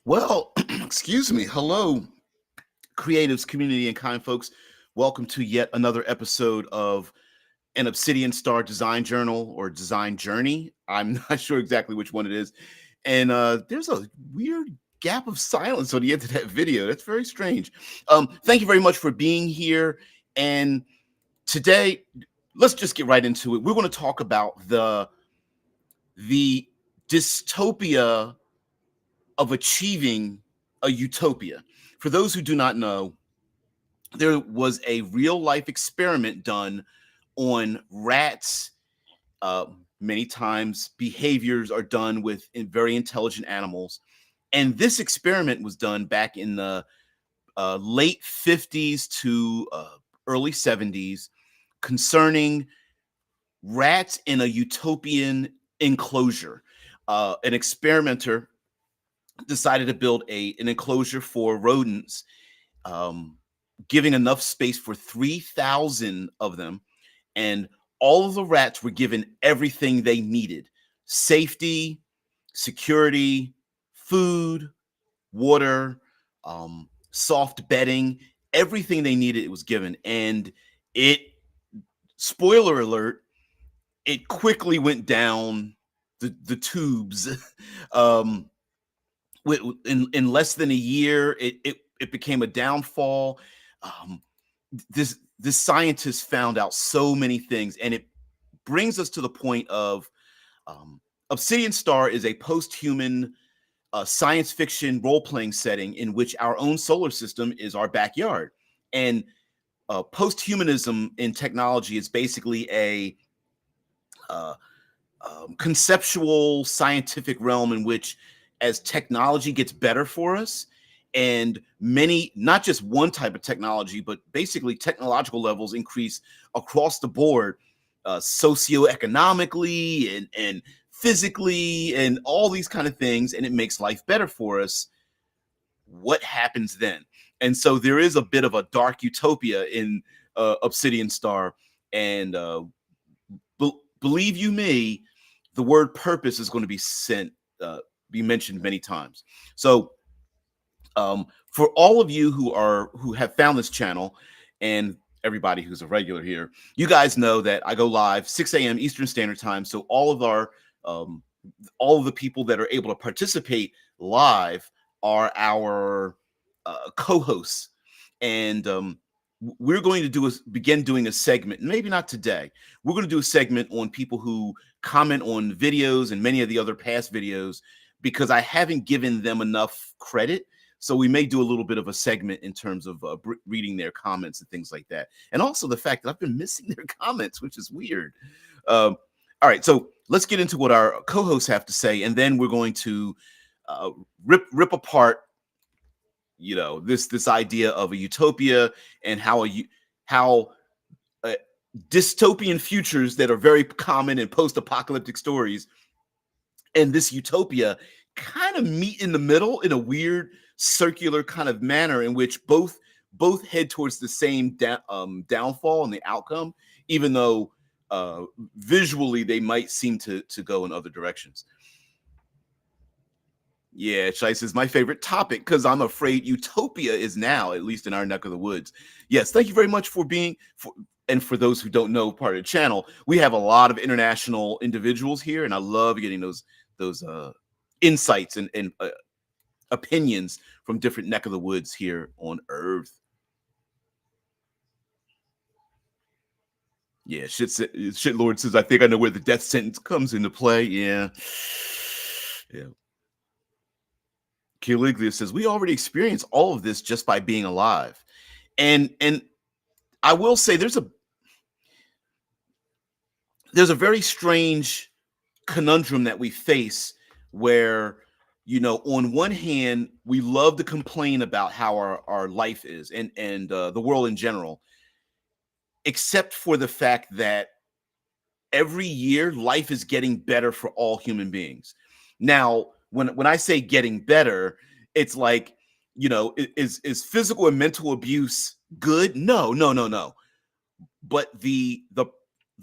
Well, excuse me. Hello, creatives, community, and kind folks. Welcome to yet another episode of an Obsidian Star Design Journal or Design Journey. I'm not sure exactly which one it is. And there's a weird gap of silence on the end of that video. That's very strange. Thank you very much for being here. And today, let's just get right into it. We're going to talk about the dystopia of achieving a utopia. For those who do not know, there was a real life experiment done on rats. Uh, Many times, behaviors are done with very intelligent animals. And this experiment was done back in the late 50s to early 70s concerning rats in a utopian enclosure. An experimenter decided to build an enclosure for rodents, um, giving enough space for 3,000 of them. And all of the rats were given everything they needed: safety, security, food, water, soft bedding, everything they needed, it was given. And it, spoiler alert, it quickly went down the tubes. um, in less than a year, it became a downfall. Um, this scientist found out so many things, and it brings us to the point of Obsidian Star is a post-human science fiction role-playing setting in which our own solar system is our backyard. And post-humanism in technology is basically a uh, conceptual scientific realm in which, as technology gets better for us, and many, not just one type of technology, but basically technological levels increase across the board, socioeconomically and physically and all these kind of things, and it makes life better for us. What happens then? And so there is a bit of a dark utopia in Obsidian Star. And believe you me, the word purpose is going to be mentioned many times. So for all of you who have found this channel, and everybody who's a regular here, you guys know that I go live 6 a.m. Eastern Standard Time. So all of the people that are able to participate live are our co-hosts. And we're going to begin doing a segment, maybe not today. We're going to do a segment on people who comment on videos and many of the other past videos, because I haven't given them enough credit. So we may do a little bit of a segment in terms of reading their comments and things like that. And also the fact that I've been missing their comments, which is weird. All right, so let's get into what our co-hosts have to say, and then we're going to rip apart, this idea of a utopia and how dystopian futures that are very common in post-apocalyptic stories and this utopia kind of meet in the middle in a weird circular kind of manner, in which both head towards the same downfall and the outcome, even though visually they might seem to go in other directions. Yeah, Shice is my favorite topic because I'm afraid utopia is now, at least in our neck of the woods. Yes, thank you very much for being and for those who don't know part of the channel, we have a lot of international individuals here, and I love getting those insights and opinions from different neck of the woods here on Earth. Yeah, shit Lord says, I think I know where the death sentence comes into play. Yeah. Caligula says, we already experienced all of this just by being alive. And I will say there's a very strange conundrum that we face where, on one hand, we love to complain about how our life is and the world in general, except for the fact that every year life is getting better for all human beings. Now, when I say getting better, it's like, is physical and mental abuse good? No. But the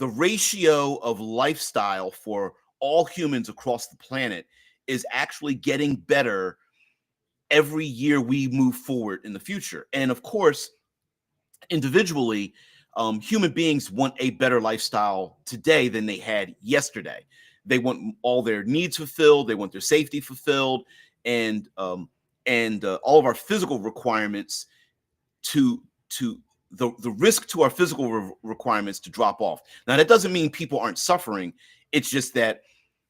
ratio of lifestyle for all humans across the planet is actually getting better every year we move forward in the future. And of course, individually, human beings want a better lifestyle today than they had yesterday. They want all their needs fulfilled. They want their safety fulfilled, and all of our physical requirements to the risk to our physical requirements to drop off. Now, that doesn't mean people aren't suffering. It's just that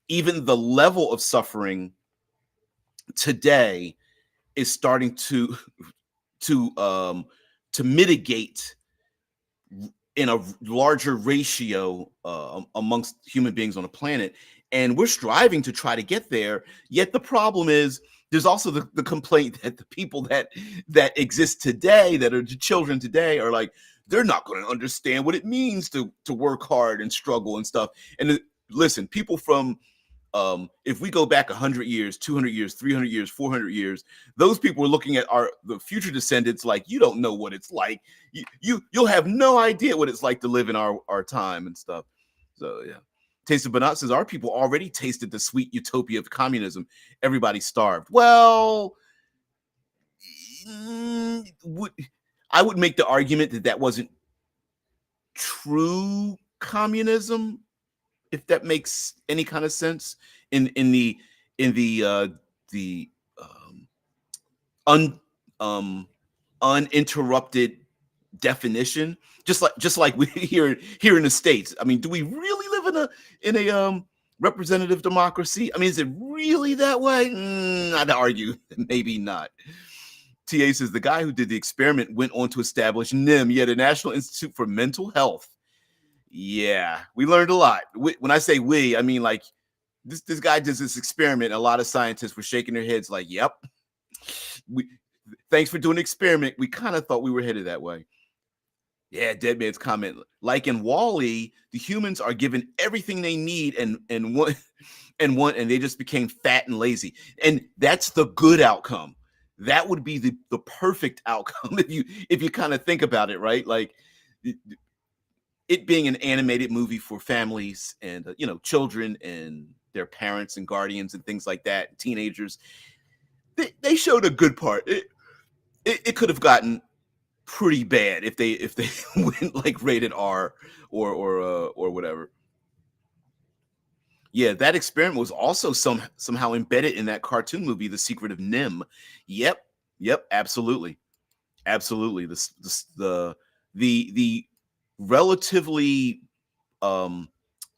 even the level of suffering today is starting to mitigate in a larger ratio amongst human beings on the planet. And we're striving to try to get there. Yet the problem is there's also the complaint that the people that exist today, that are the children today, are like, they're not going to understand what it means to work hard and struggle and stuff. And listen, people from if we go back 100 years, 200 years, 300 years, 400 years, those people are looking at the future descendants like, you don't know what it's like. You'll have no idea what it's like to live in our time and stuff. So yeah. Taste of Banat says our people already tasted the sweet utopia of communism. Everybody starved. Well, I would make the argument that that wasn't true communism, if that makes any kind of sense, in the uninterrupted definition, just like we here in the States. I mean, do we really live in a representative democracy? I mean, is it really that way? I'd argue maybe not. TA says the guy who did the experiment went on to establish NIM, yet the National Institute for Mental Health. Yeah, we learned a lot. When I say we, I mean like this guy does this experiment. A lot of scientists were shaking their heads like, yep, thanks for doing the experiment. We kind of thought we were headed that way. Yeah, Deadman's comment. Like in Wall-E, the humans are given everything they need and they just became fat and lazy. And that's the good outcome. That would be the perfect outcome if you kind of think about it, right? Like it being an animated movie for families and children and their parents and guardians and things like that, teenagers. They showed a good part. It could have gotten pretty bad if they went like rated R or whatever. Yeah, that experiment was also somehow embedded in that cartoon movie, The Secret of NIM. Yep, absolutely. The relatively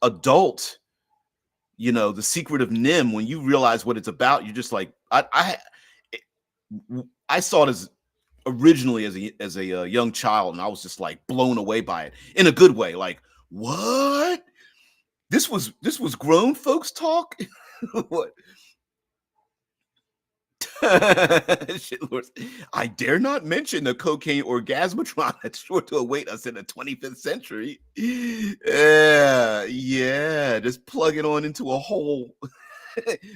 adult, The Secret of NIM. When you realize what it's about, you're just like, I saw it as originally as a young child, and I was just like blown away by it in a good way. Like, what? This was grown folks talk. What? Shit, Lord. I dare not mention the cocaine orgasmatron that's sure to await us in the 25th century. Yeah, just plug it on into a hole.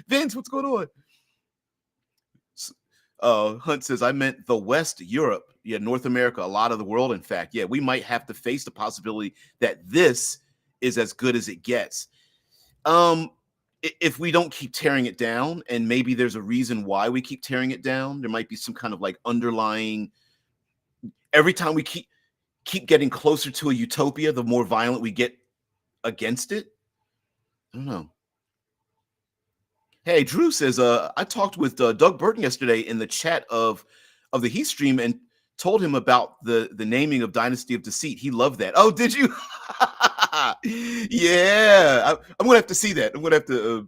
Vince, what's going on? Hunt says, I meant the West, Europe, yeah, North America, a lot of the world, in fact. Yeah, we might have to face the possibility that this is as good as it gets. If we don't keep tearing it down, and maybe there's a reason why we keep tearing it down, there might be some kind of like underlying, every time we keep getting closer to a utopia, the more violent we get against it. I don't know. Hey, Drew says, I talked with Doug Burton yesterday in the chat of the Heat stream and told him about the naming of Dynasty of Deceit. He loved that. Oh, did you? Yeah, I'm gonna have to see that. I'm gonna have to.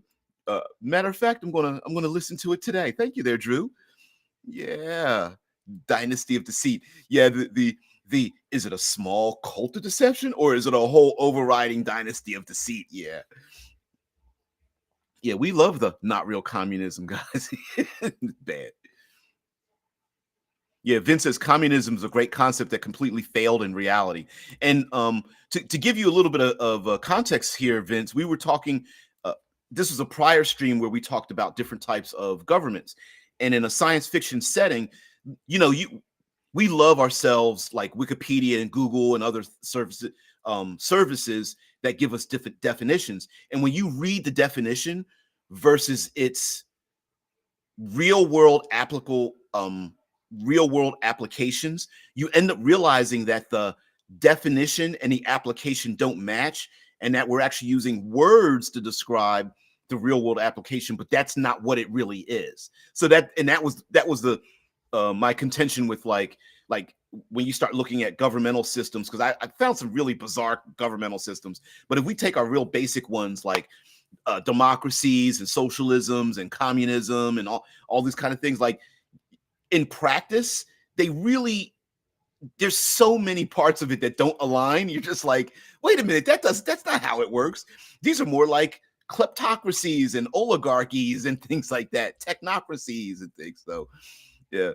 Matter of fact, I'm gonna listen to it today. Thank you, there, Drew. Yeah, Dynasty of Deceit. Yeah, the is it a small cult of deception or is it a whole overriding dynasty of deceit? Yeah. Yeah, we love the not real communism, guys. Bad. Yeah, Vince says communism is a great concept that completely failed in reality. And to give you a little bit of context here, Vince, we were talking. This was a prior stream where we talked about different types of governments, and in a science fiction setting, we love ourselves like Wikipedia and Google and other services that give us different definitions. And when you read the definition versus its real world applicable real world applications, you end up realizing that the definition and the application don't match, and that we're actually using words to describe the real world application, but that's not what it really is. So that was the my contention with like when you start looking at governmental systems, because I found some really bizarre governmental systems. But if we take our real basic ones like democracies and socialisms and communism and all these kind of things, like in practice, they really, there's so many parts of it that don't align. You're just like, wait a minute, that's not how it works. These are more like kleptocracies and oligarchies and things like that, technocracies and things. So yeah.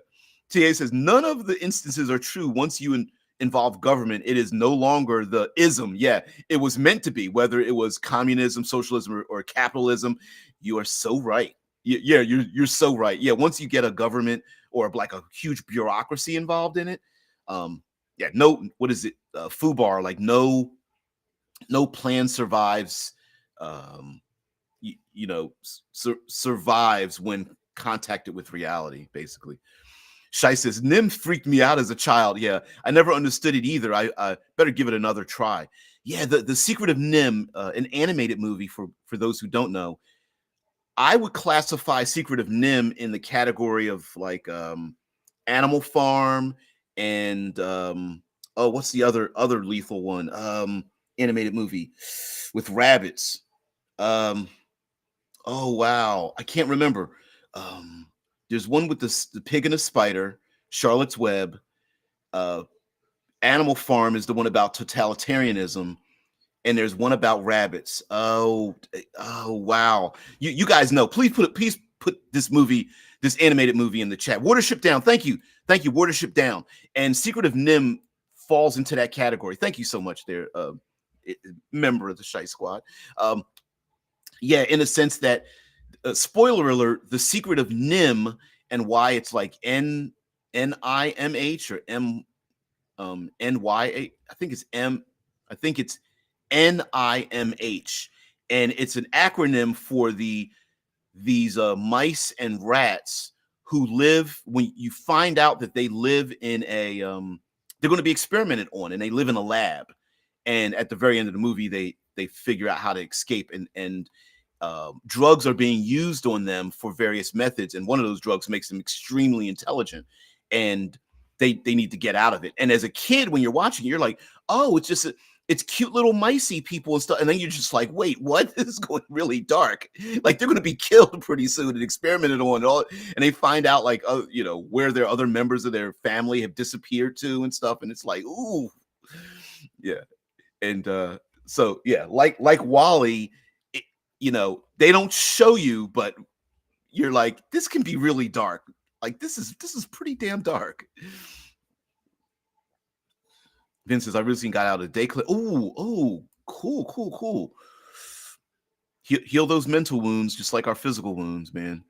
TA says none of the instances are true. Once you involve government, it is no longer the ism. Yeah, it was meant to be, whether it was communism, socialism, or capitalism. You are so right. Yeah, you're so right. Yeah, once you get a government or like a huge bureaucracy involved in it, yeah, no, what is it? FUBAR, like no plan survives. You know, survives when contacted with reality, basically. Shai says, Nim freaked me out as a child. Yeah, I never understood it either. I better give it another try. Yeah, the Secret of Nim, an animated movie for those who don't know. I would classify Secret of Nim in the category of like Animal Farm and oh, what's the other lethal one? Animated movie with rabbits. Um, oh wow, I can't remember. Um, there's one with the pig and the spider, Charlotte's Web. Uh, Animal Farm is the one about totalitarianism, and there's one about rabbits. Oh wow. You guys know. Please put this animated movie in the chat. Watership Down. Thank you. Watership Down. And Secret of Nim falls into that category. Thank you so much, there, member of the Shite Squad. Yeah, in a sense that, spoiler alert, the Secret of Nim and why it's like NIMH or NYA. I think it's NIMH, and it's an acronym for these mice and rats who live. When you find out that they live in a they're going to be experimented on, and they live in a lab. And at the very end of the movie, they figure out how to escape, and drugs are being used on them for various methods, and one of those drugs makes them extremely intelligent, and they need to get out of it. And as a kid, when you're watching, you're like, oh, it's cute little micey people and stuff. And then you're just like, wait, what? This is going really dark. Like they're going to be killed pretty soon and experimented on. And they find out like, oh, you know, where their other members of their family have disappeared to and stuff. And it's like, ooh, yeah. And so yeah, like Wally, it, you know, they don't show you, but you're like, this can be really dark. Like this is pretty damn dark. Vince says, I recently got out of day clip. Oh, cool. Heal those mental wounds just like our physical wounds, man.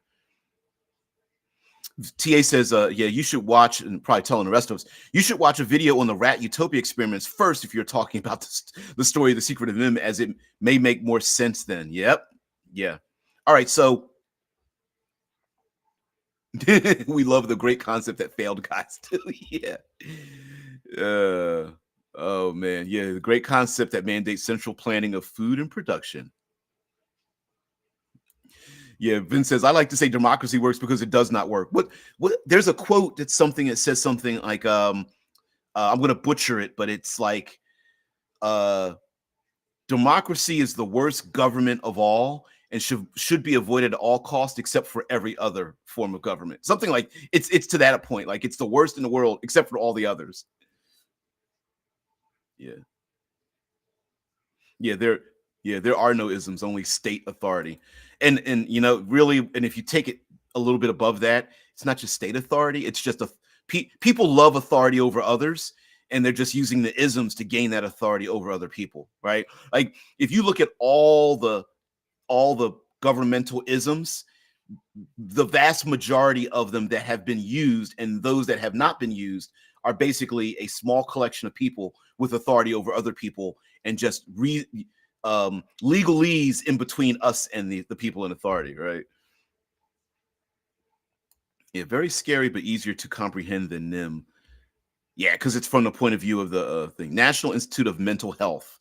TA says, yeah, you should watch, and probably telling the rest of us, you should watch a video on the rat Utopia experiments first if you're talking about the story of the Secret of Nim, as it may make more sense then. Yep. Yeah. All right. So we love the great concept that failed guys too. Yeah. Oh man. Yeah. The great concept that mandates central planning of food and production. Yeah, Vince says, I like to say democracy works because it does not work. What there's a quote that's something that says something like I'm gonna butcher it, but it's like democracy is the worst government of all and should be avoided at all costs except for every other form of government. Something like it's to that point, like it's the worst in the world except for all the others. Yeah. Yeah, there are no isms, only state authority. And you know, really, and if you take it a little bit above that, it's not just state authority, it's just people love authority over others, and they're just using the isms to gain that authority over other people, right? Like if you look at all the governmental isms, the vast majority of them that have been used and those that have not been used are basically a small collection of people with authority over other people, and just legalese in between us and the people in authority, right? Yeah, very scary, but easier to comprehend than NIM. Yeah, because it's from the point of view of the thing. National Institute of Mental Health,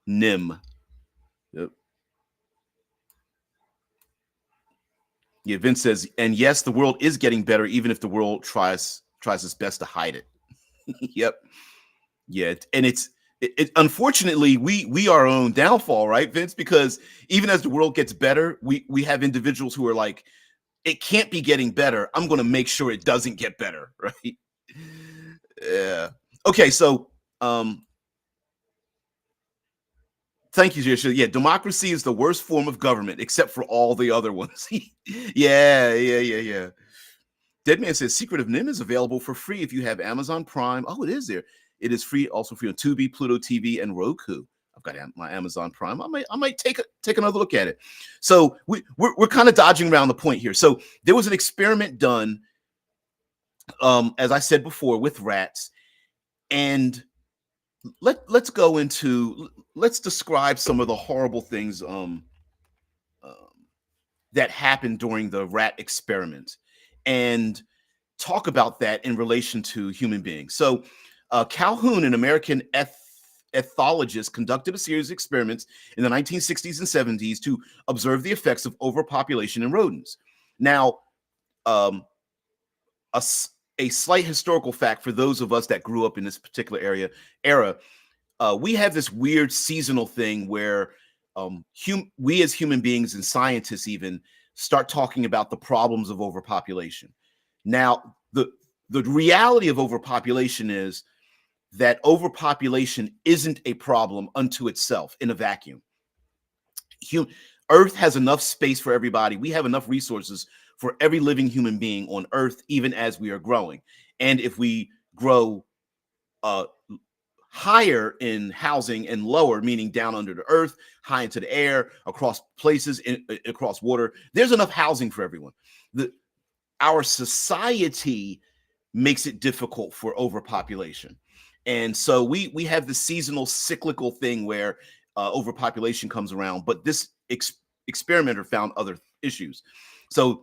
NIM. Yep. Yeah, Vince says, and yes, the world is getting better, even if the world tries its best to hide it. Yep. Yeah, and unfortunately we are our own downfall, right, Vince? Because even as the world gets better, we have individuals who are like, it can't be getting better. I'm going to make sure it doesn't get better, right? Yeah. Okay, so thank you, Jisha. Yeah, democracy is the worst form of government, except for all the other ones. Yeah. Deadman says Secret of Nim is available for free if you have Amazon Prime. Oh, it is there. It is free, also free on Tubi, Pluto TV, and Roku. I've got my Amazon Prime. I might take another look at it. So we're kind of dodging around the point here. So there was an experiment done, as I said before, with rats, and let's describe some of the horrible things um, that happened during the rat experiment, and talk about that in relation to human beings. So, Calhoun, an American ethologist, conducted a series of experiments in the 1960s and 70s to observe the effects of overpopulation in rodents. Now, um, a slight historical fact for those of us that grew up in this particular era, we have this weird seasonal thing where we as human beings and scientists even start talking about the problems of overpopulation. Now, the reality of overpopulation is that overpopulation isn't a problem unto itself in a vacuum. Hum- Earth has enough space for everybody. We have enough resources for every living human being on Earth, even as we are growing. And if we grow uh, higher in housing and lower, meaning down under the earth, high into the air, across places, across water, there's enough housing for everyone. Our society makes it difficult for overpopulation. And so we have the seasonal cyclical thing where overpopulation comes around, but this experimenter found other issues. So,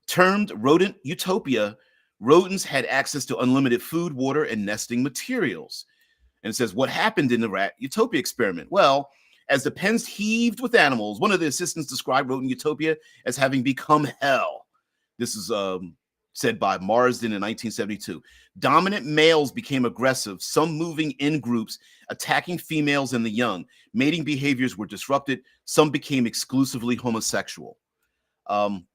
termed rodent utopia, rodents had access to unlimited food, water, and nesting materials. And it says, what happened in the rat utopia experiment? Well, as the pens heaved with animals, one of the assistants described rodent utopia as having become hell. This is said by Marsden in 1972. Dominant males became aggressive, some moving in groups, attacking females and the young. Mating behaviors were disrupted. Some became exclusively homosexual. Um,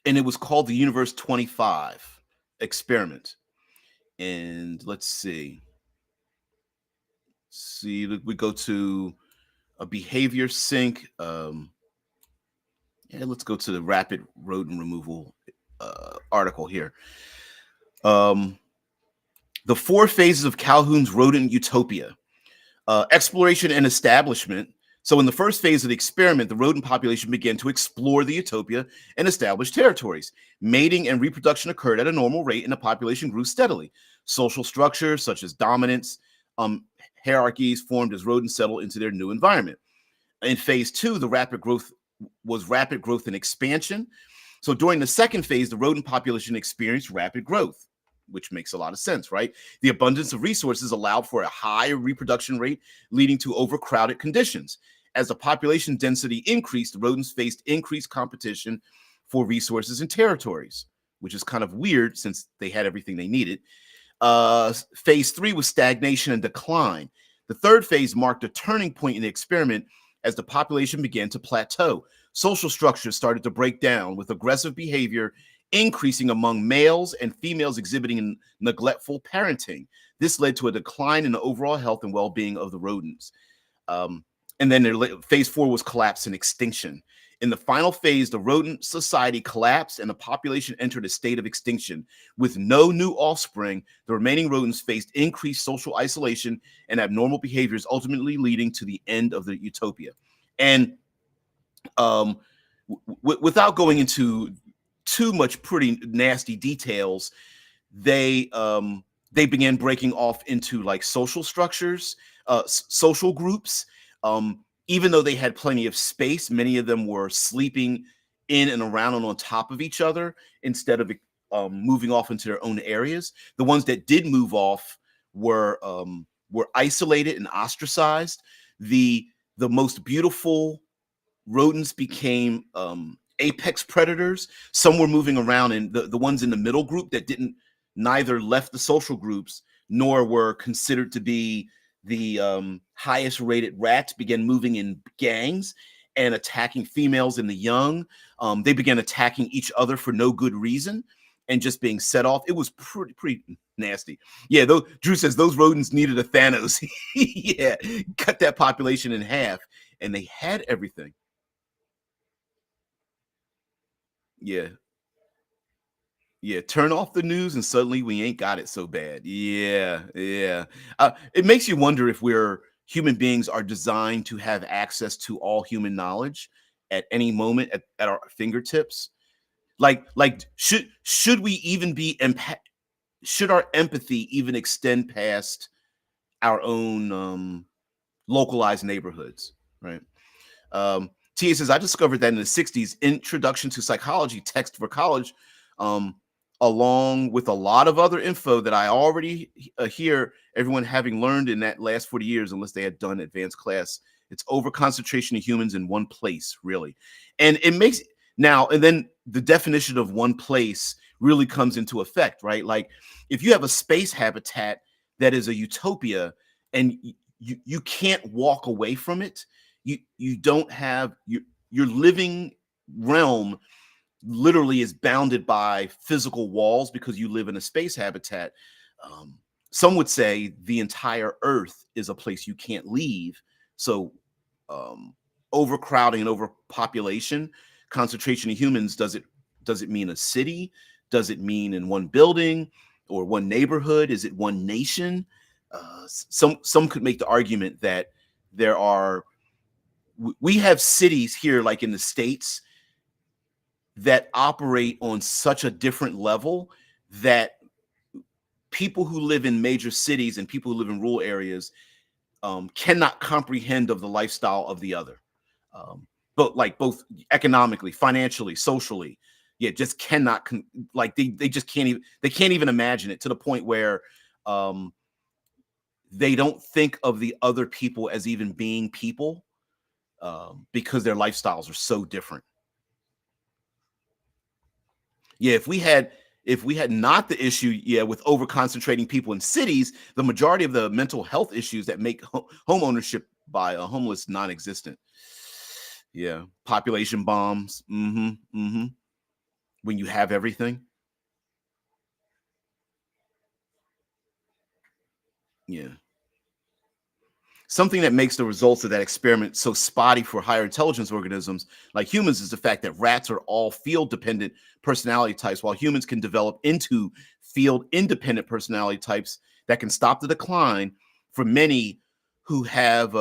and it was called the Universe 25 experiment. And let's see. We go to a behavior sync. Let's go to the rapid rodent removal article here. The 4 phases of Calhoun's rodent utopia: exploration and establishment. So in the first phase of the experiment, the rodent population began to explore the utopia and establish territories. Mating and reproduction occurred at a normal rate, and the population grew steadily. Social structures such as dominance, hierarchies formed as rodents settled into their new environment. In phase 2, the rapid growth and expansion. So during the second phase, the rodent population experienced rapid growth, which makes a lot of sense, right? The abundance of resources allowed for a higher reproduction rate, leading to overcrowded conditions. As the population density increased, the rodents faced increased competition for resources and territories, which is kind of weird since they had everything they needed. Phase 3 was stagnation and decline. The third phase marked a turning point in the experiment as the population began to plateau. Social structures started to break down, with aggressive behavior increasing among males and females exhibiting neglectful parenting. This led to a decline in the overall health and well-being of the rodents. And then phase 4 was collapse and extinction. In the final phase, the rodent society collapsed and the population entered a state of extinction. With no new offspring, the remaining rodents faced increased social isolation and abnormal behaviors, ultimately leading to the end of the utopia. And without going into too much pretty nasty details, they began breaking off into like social structures, social groups. Even though they had plenty of space, many of them were sleeping in and around and on top of each other instead of moving off into their own areas. The ones that did move off were isolated and ostracized. The most beautiful rodents became apex predators. Some were moving around, and the ones in the middle group that didn't neither left the social groups nor were considered to be the highest rated rats began moving in gangs and attacking females and the young. They began attacking each other for no good reason and just being set off. It was pretty nasty. Yeah, though Drew says those rodents needed a Thanos. Yeah, cut that population in half, and they had everything. Yeah. Yeah, turn off the news and suddenly we ain't got it so bad. Yeah, yeah. It makes you wonder if we're human beings are designed to have access to all human knowledge at any moment at our fingertips. Like should we even be should our empathy even extend past our own localized neighborhoods, right? Tia says, I discovered that in the 60s, Introduction to Psychology text for college, um, along with a lot of other info that I already hear everyone having learned in that last 40 years, unless they had done advanced class. It's over concentration of humans in one place, really. And it makes now, and then the definition of one place really comes into effect, right? Like if you have a space habitat that is a utopia and you can't walk away from it, you don't have your living realm literally is bounded by physical walls because you live in a space habitat. um, some would say the entire earth is a place you can't leave. So overcrowding and overpopulation, concentration of humans, does it mean a city? Does it mean in one building or one neighborhood? Is it one nation? Some could make the argument that there are we have cities here like in the States that operate on such a different level that people who live in major cities and people who live in rural areas cannot comprehend of the lifestyle of the other. But like both economically, financially, socially, yeah, just cannot like they just can't even imagine it, to the point where um they don't think of the other people as even being people, because their lifestyles are so different. Yeah, if we had not the issue, yeah, with over concentrating people in cities, the majority of the mental health issues that make home ownership by a homeless non-existent. Yeah, population bombs. When you have everything. Yeah. Something that makes the results of that experiment so spotty for higher intelligence organisms like humans is the fact that rats are all field dependent personality types, while humans can develop into field independent personality types that can stop the decline for many who have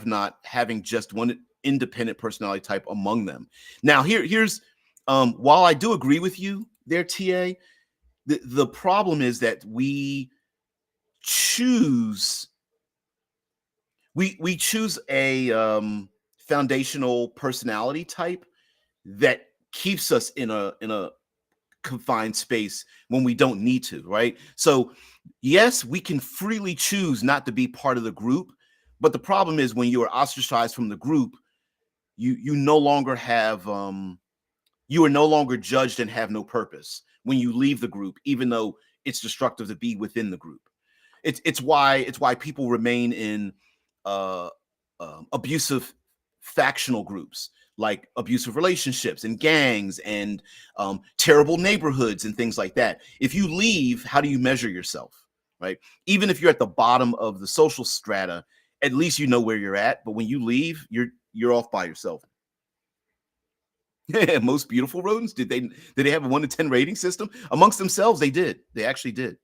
not having just one independent personality type among them. Now, here's while I do agree with you there, TA, the problem is that choose we choose a foundational personality type that keeps us in a confined space when we don't need to, right? So yes, we can freely choose not to be part of the group, but the problem is when you are ostracized from the group, you no longer have you are no longer judged and have no purpose when you leave the group, even though it's destructive to be within the group. It's why people remain in uh, abusive factional groups, like abusive relationships and gangs and terrible neighborhoods and things like that. If you leave, how do you measure yourself, right? Even if you're at the bottom of the social strata, at least you know where you're at. But when you leave, you're off by yourself. Most beautiful rodents. Did they have a 1 to 10 rating system amongst themselves? They did. They actually did.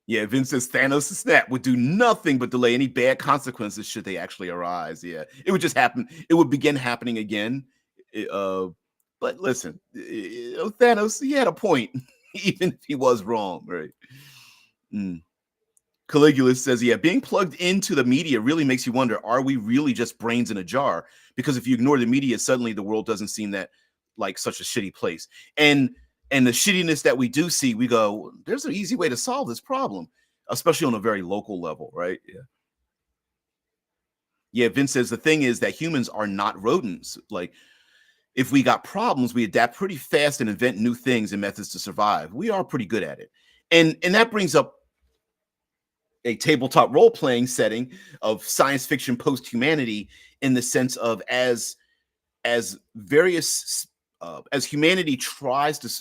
Yeah, Vince says Thanos' snap would do nothing but delay any bad consequences should they actually arise. Yeah, it would just happen. It would begin happening again. It, but listen, Thanos, he had a point, even if he was wrong, right? Because Caligula says, yeah, being plugged into the media really makes you wonder, are we really just brains in a jar? Because if you ignore the media, suddenly the world doesn't seem that like such a shitty place. And the shittiness that we do see, we go, there's an easy way to solve this problem, especially on a very local level, right? Yeah. Yeah, Vince says the thing is that humans are not rodents. Like, if we got problems, we adapt pretty fast and invent new things and methods to survive. We are pretty good at it. And that brings up a tabletop role playing setting of science fiction post humanity, in the sense of as various as humanity tries to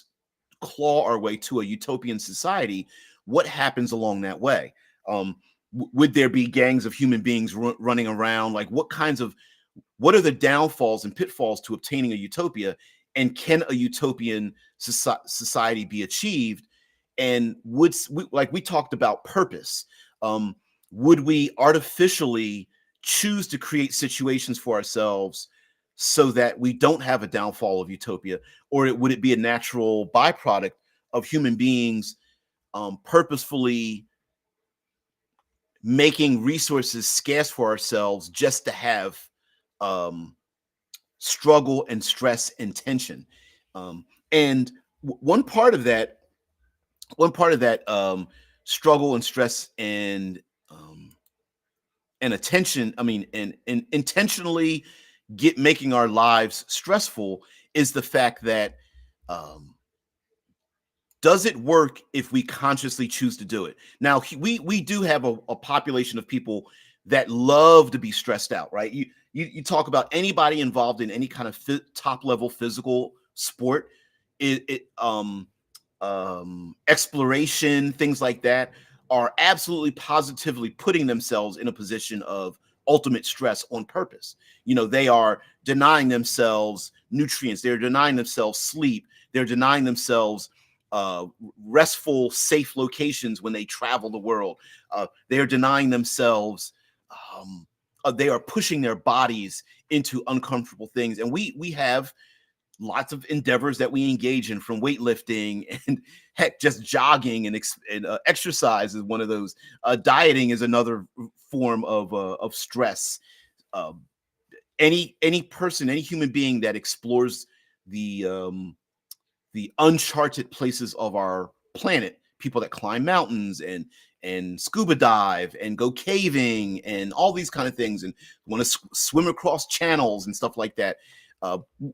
claw our way to a utopian society, what happens along that way? Would there be gangs of human beings running around? Like, what are the downfalls and pitfalls to obtaining a utopia? And can a utopian society be achieved? And like we talked about purpose, would we artificially choose to create situations for ourselves so that we don't have a downfall of utopia? Or would it be a natural byproduct of human beings purposefully making resources scarce for ourselves just to have um, struggle and stress and tension? And one part of that struggle and stress and attention, I mean, and intentionally making our lives stressful, is the fact that um, does it work if we consciously choose to do it? Now, we do have a population of people that love to be stressed out, right? You talk about anybody involved in any kind of top level physical sport, exploration, things like that, are absolutely positively putting themselves in a position of ultimate stress on purpose. They are denying themselves nutrients, they're denying themselves sleep, they're denying themselves restful, safe locations when they travel the world. They are denying themselves. They are pushing their bodies into uncomfortable things, and we have lots of endeavors that we engage in, from weightlifting and heck, just jogging and exercise is one of those. Dieting is another form of stress. Um, any person, any human being that explores the uncharted places of our planet, people that climb mountains and scuba dive and go caving and all these kind of things, and want to swim across channels and stuff like that.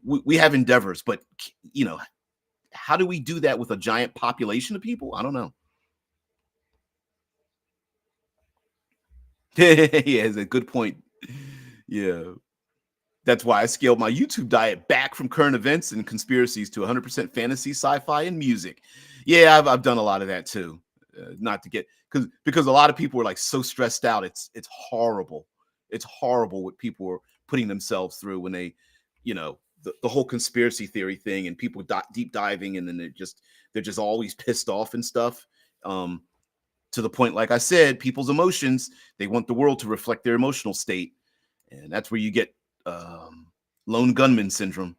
We have endeavors, but how do we do that with a giant population of people? I don't know. Yeah, it's a good point. Yeah. That's why I scaled my YouTube diet back from current events and conspiracies to 100% fantasy, sci-fi, and music. Yeah, I've done a lot of that too. Not to get because a lot of people are like so stressed out. It's horrible. It's horrible what people are putting themselves through when they, the whole conspiracy theory thing, and people deep diving, and then they're just always pissed off and stuff. To the point, like I said, people's emotions, they want the world to reflect their emotional state, and that's where you get lone gunman syndrome.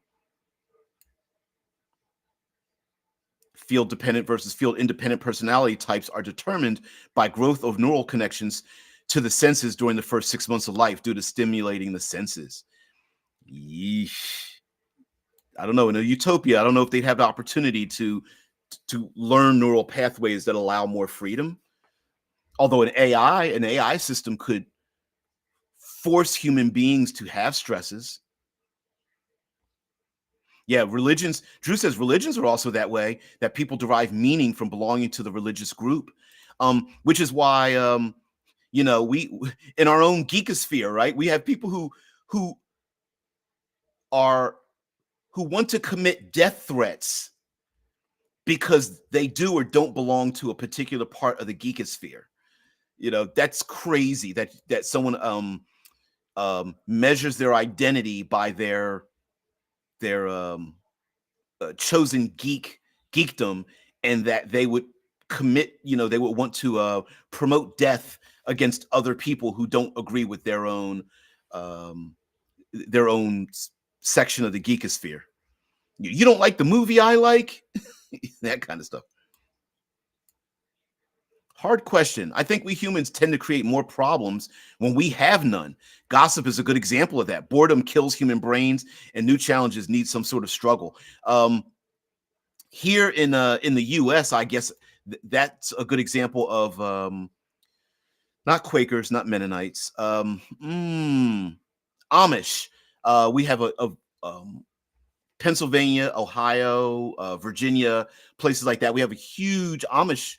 Field dependent versus field independent personality types are determined by growth of neural connections to the senses during the first 6 months of life due to stimulating the senses. Yeesh. I don't know. In a utopia, I don't know if they'd have the opportunity to learn neural pathways that allow more freedom. Although an AI system could force human beings to have stresses. Yeah, religions. Drew says religions are also that way, that people derive meaning from belonging to the religious group, which is why, we in our own geekosphere, right? We have people who are who want to commit death threats because they do or don't belong to a particular part of the geekosphere. That's crazy that someone measures their identity by their chosen geekdom, and that they would they would want to promote death against other people who don't agree with um, their own section of the geekosphere. You don't like the movie I like? That kind of stuff. Hard question. I think we humans tend to create more problems when we have none. Gossip is a good example of that. Boredom kills human brains, and new challenges need some sort of struggle. Here in the U.S., I guess that's a good example of not Quakers, not Mennonites, Amish. We have a Pennsylvania, Ohio, Virginia, places like that. We have a huge Amish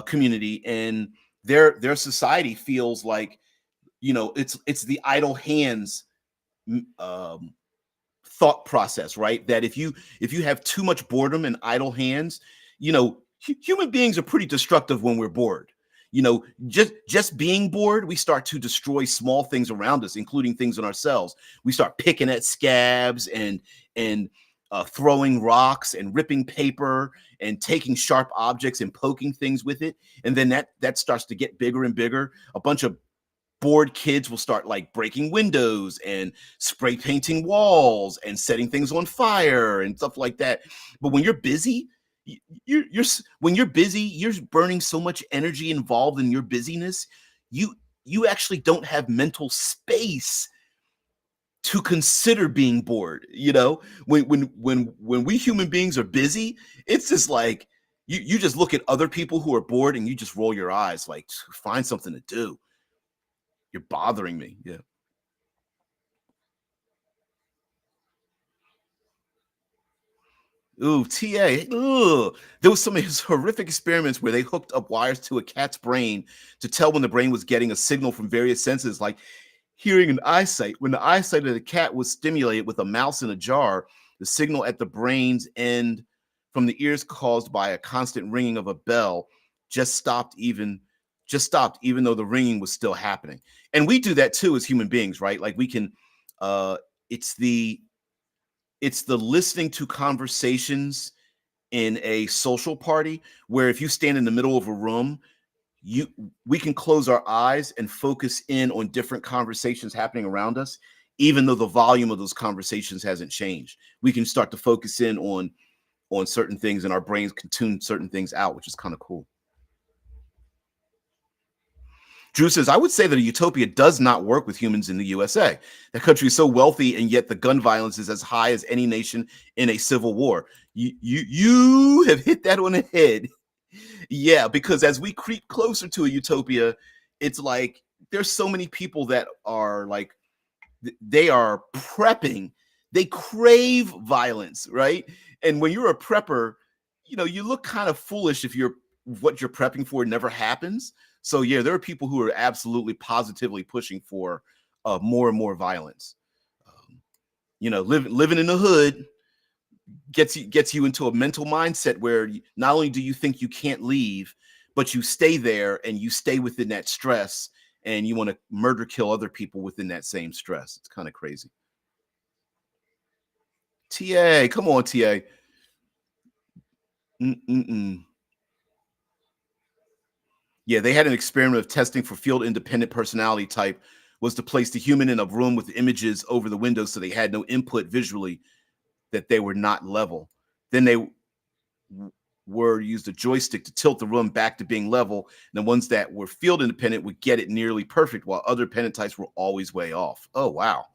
community, and their society feels like, it's the idle hands um, thought process, right? That if you have too much boredom and idle hands, human beings are pretty destructive when we're bored. Just being bored, we start to destroy small things around us, including things in ourselves. We start picking at scabs and throwing rocks and ripping paper and taking sharp objects and poking things with it. And then that starts to get bigger and bigger. A bunch of bored kids will start like breaking windows and spray painting walls and setting things on fire and stuff like that. But when you're busy, when you're busy, you're burning so much energy involved in your busyness. You actually don't have mental space to consider being bored. When we human beings are busy, it's just like you just look at other people who are bored and you just roll your eyes like, find something to do. You're bothering me. Yeah. Ooh, TA. Ooh. There was some of his horrific experiments where they hooked up wires to a cat's brain to tell when the brain was getting a signal from various senses, like hearing and eyesight. When the eyesight of the cat was stimulated with a mouse in a jar, the signal at the brain's end from the ears caused by a constant ringing of a bell just stopped even though the ringing was still happening. And we do that too as human beings, right? Like we can uh it's the listening to conversations in a social party where if you stand in the middle of a room, you we can close our eyes and focus in on different conversations happening around us, even though the volume of those conversations hasn't changed. We can start to focus in on certain things, and our brains can tune certain things out, which is kind of cool. Drew says, I would say that a utopia does not work with humans in the USA. The country is so wealthy, and yet the gun violence is as high as any nation in a civil war. You have hit that on the head. Yeah, because as we creep closer to a utopia, it's like there's so many people that are like they are prepping. They crave violence, right? And when you're a prepper, you look kind of foolish if what you're prepping for never happens. So yeah, there are people who are absolutely positively pushing for more and more violence. Living in the hood gets you into a mental mindset where not only do you think you can't leave, but you stay there and you stay within that stress, and you want to murder kill other people within that same stress. It's kind of crazy. TA, come on, TA. Mm-mm-mm. Yeah, they had an experiment of testing for field independent personality type was to place the human in a room with images over the window so they had no input visually, that they were not level. Then they were used a joystick to tilt the room back to being level. And the ones that were field independent would get it nearly perfect, while other dependent types were always way off. Oh wow.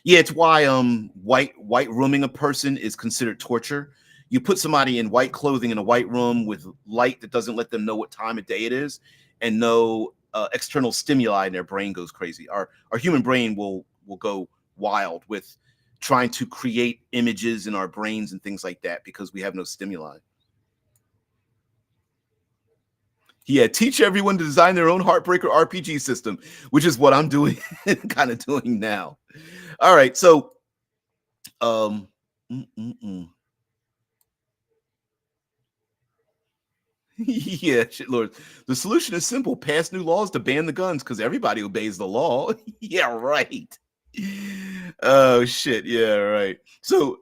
Yeah, it's why white rooming a person is considered torture. You put somebody in white clothing in a white room with light that doesn't let them know what time of day it is, and no external stimuli, and their brain goes crazy. Our human brain will go wild with trying to create images in our brains and things like that because we have no stimuli. Yeah, teach everyone to design their own Heartbreaker RPG system, which is what I'm doing, kind of doing now. All right, so um, mm, mm, mm. Yeah, shit, Lord. The solution is simple: pass new laws to ban the guns because everybody obeys the law. Yeah, right. Oh shit. Yeah, right. So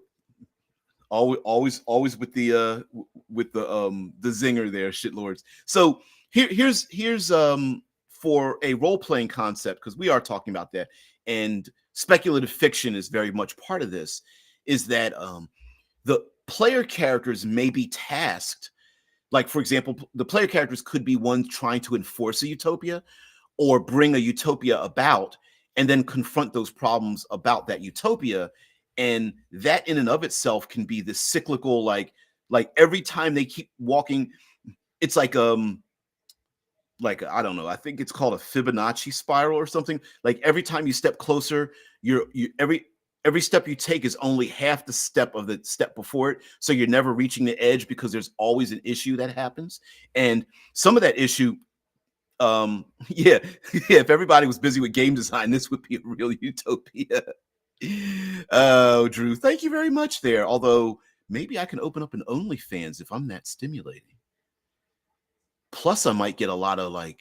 always with the zinger there, shit lords. So here's for a role playing concept, because we are talking about that, and speculative fiction is very much part of this. Is that the player characters may be tasked Like, for example, the player characters could be one trying to enforce a utopia or bring a utopia about and then confront those problems about that utopia. And that in and of itself can be this cyclical, like every time they keep walking, it's like I don't know, I think it's called a Fibonacci spiral or something. Like every time you step closer, every step you take is only half the step of the step before it. So you're never reaching the edge because there's always an issue that happens. And some of that issue, yeah, yeah, if everybody was busy with game design, this would be a real utopia. Oh, Drew, thank you very much there. Although maybe I can open up an OnlyFans if I'm that stimulating. Plus, I might get a lot of like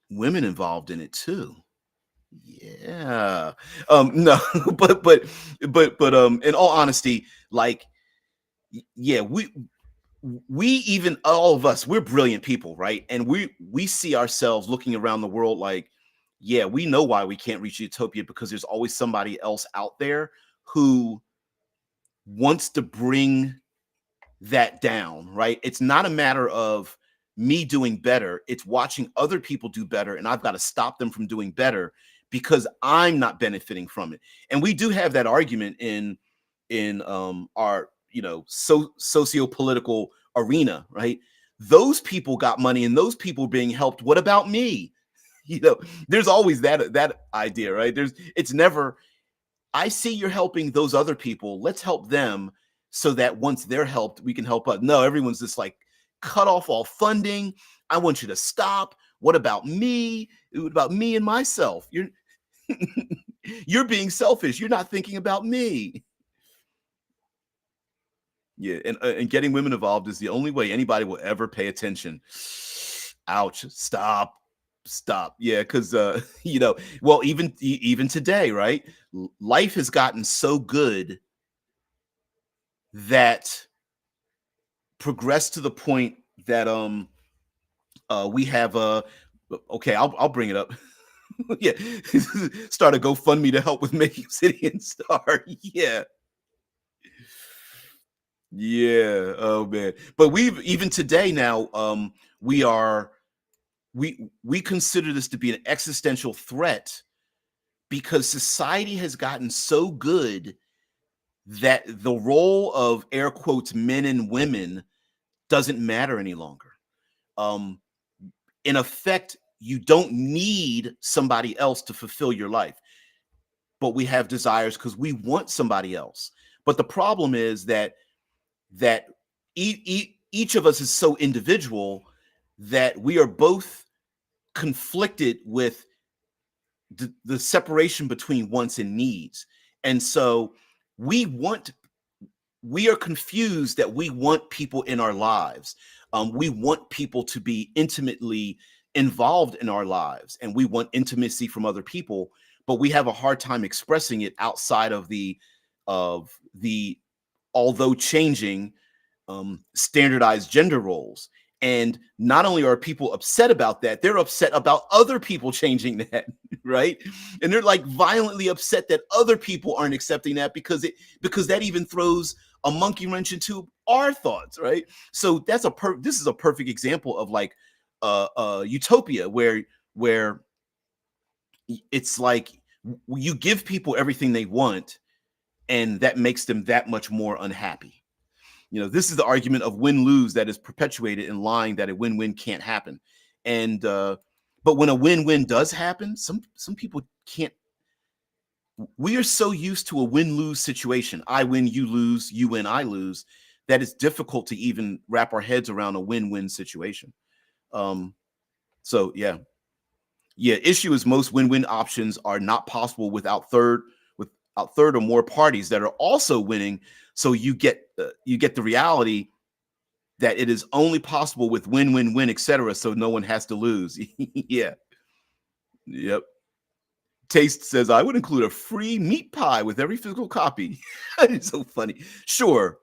women involved in it too. Yeah. No, but in all honesty, like yeah, we even all of us, we're brilliant people, right? And we see ourselves looking around the world like, yeah, we know why we can't reach utopia because there's always somebody else out there who wants to bring that down, right? It's not a matter of me doing better. It's watching other people do better, and I've got to stop them from doing better because I'm not benefiting from it. And we do have that argument in our socio-political arena, right? Those people got money and those people being helped. What about me? There's always that idea, right? It's never I see you're helping those other people. Let's help them so that once they're helped, we can help us. No, everyone's just like cut off all funding. I want you to stop. What about me? What about me and myself? You're being selfish. You're not thinking about me. Yeah, and getting women involved is the only way anybody will ever pay attention. Ouch! Stop. Yeah, because well, even today, right? Life has gotten so good that progressed to the point that we have okay, I'll bring it up. Yeah, start a GoFundMe to help with making Obsidian Star. Yeah, yeah. Oh man, but we've even today now we consider this to be an existential threat because society has gotten so good that the role of air quotes men and women doesn't matter any longer. Um, in effect, you don't need somebody else to fulfill your life, but we have desires because we want somebody else. But the problem is that each of us is so individual that we are both conflicted with the separation between wants and needs. And so we want we are confused that we want people in our lives. We want people to be intimately involved in our lives, and we want intimacy from other people, but we have a hard time expressing it outside of the although changing standardized gender roles. And not only are people upset about that, they're upset about other people changing that, right? And they're like violently upset that other people aren't accepting that because that even throws a monkey wrench into our thoughts, right? So this is a perfect example of like utopia where it's like you give people everything they want and that makes them that much more unhappy. This is the argument of win-lose that is perpetuated in lying that a win-win can't happen. And but when a win-win does happen, some people can't. We are so used to a win-lose situation. I win, you lose, you win, I lose, that it's difficult to even wrap our heads around a win-win situation. So yeah. Issue is most win-win options are not possible without third or more parties that are also winning. So you get the reality that it is only possible with win, win, win, etc. So no one has to lose. Yeah. Yep. Taste says I would include a free meat pie with every physical copy. It's so funny. Sure.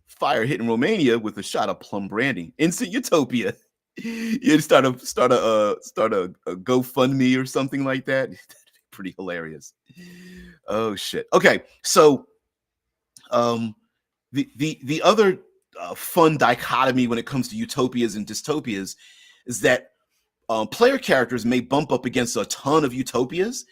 Fire hitting Romania with a shot of plum brandy. Instant utopia. You start a GoFundMe or something like that. That'd be pretty hilarious. Oh shit. Okay. So the other fun dichotomy when it comes to utopias and dystopias is that player characters may bump up against a ton of utopias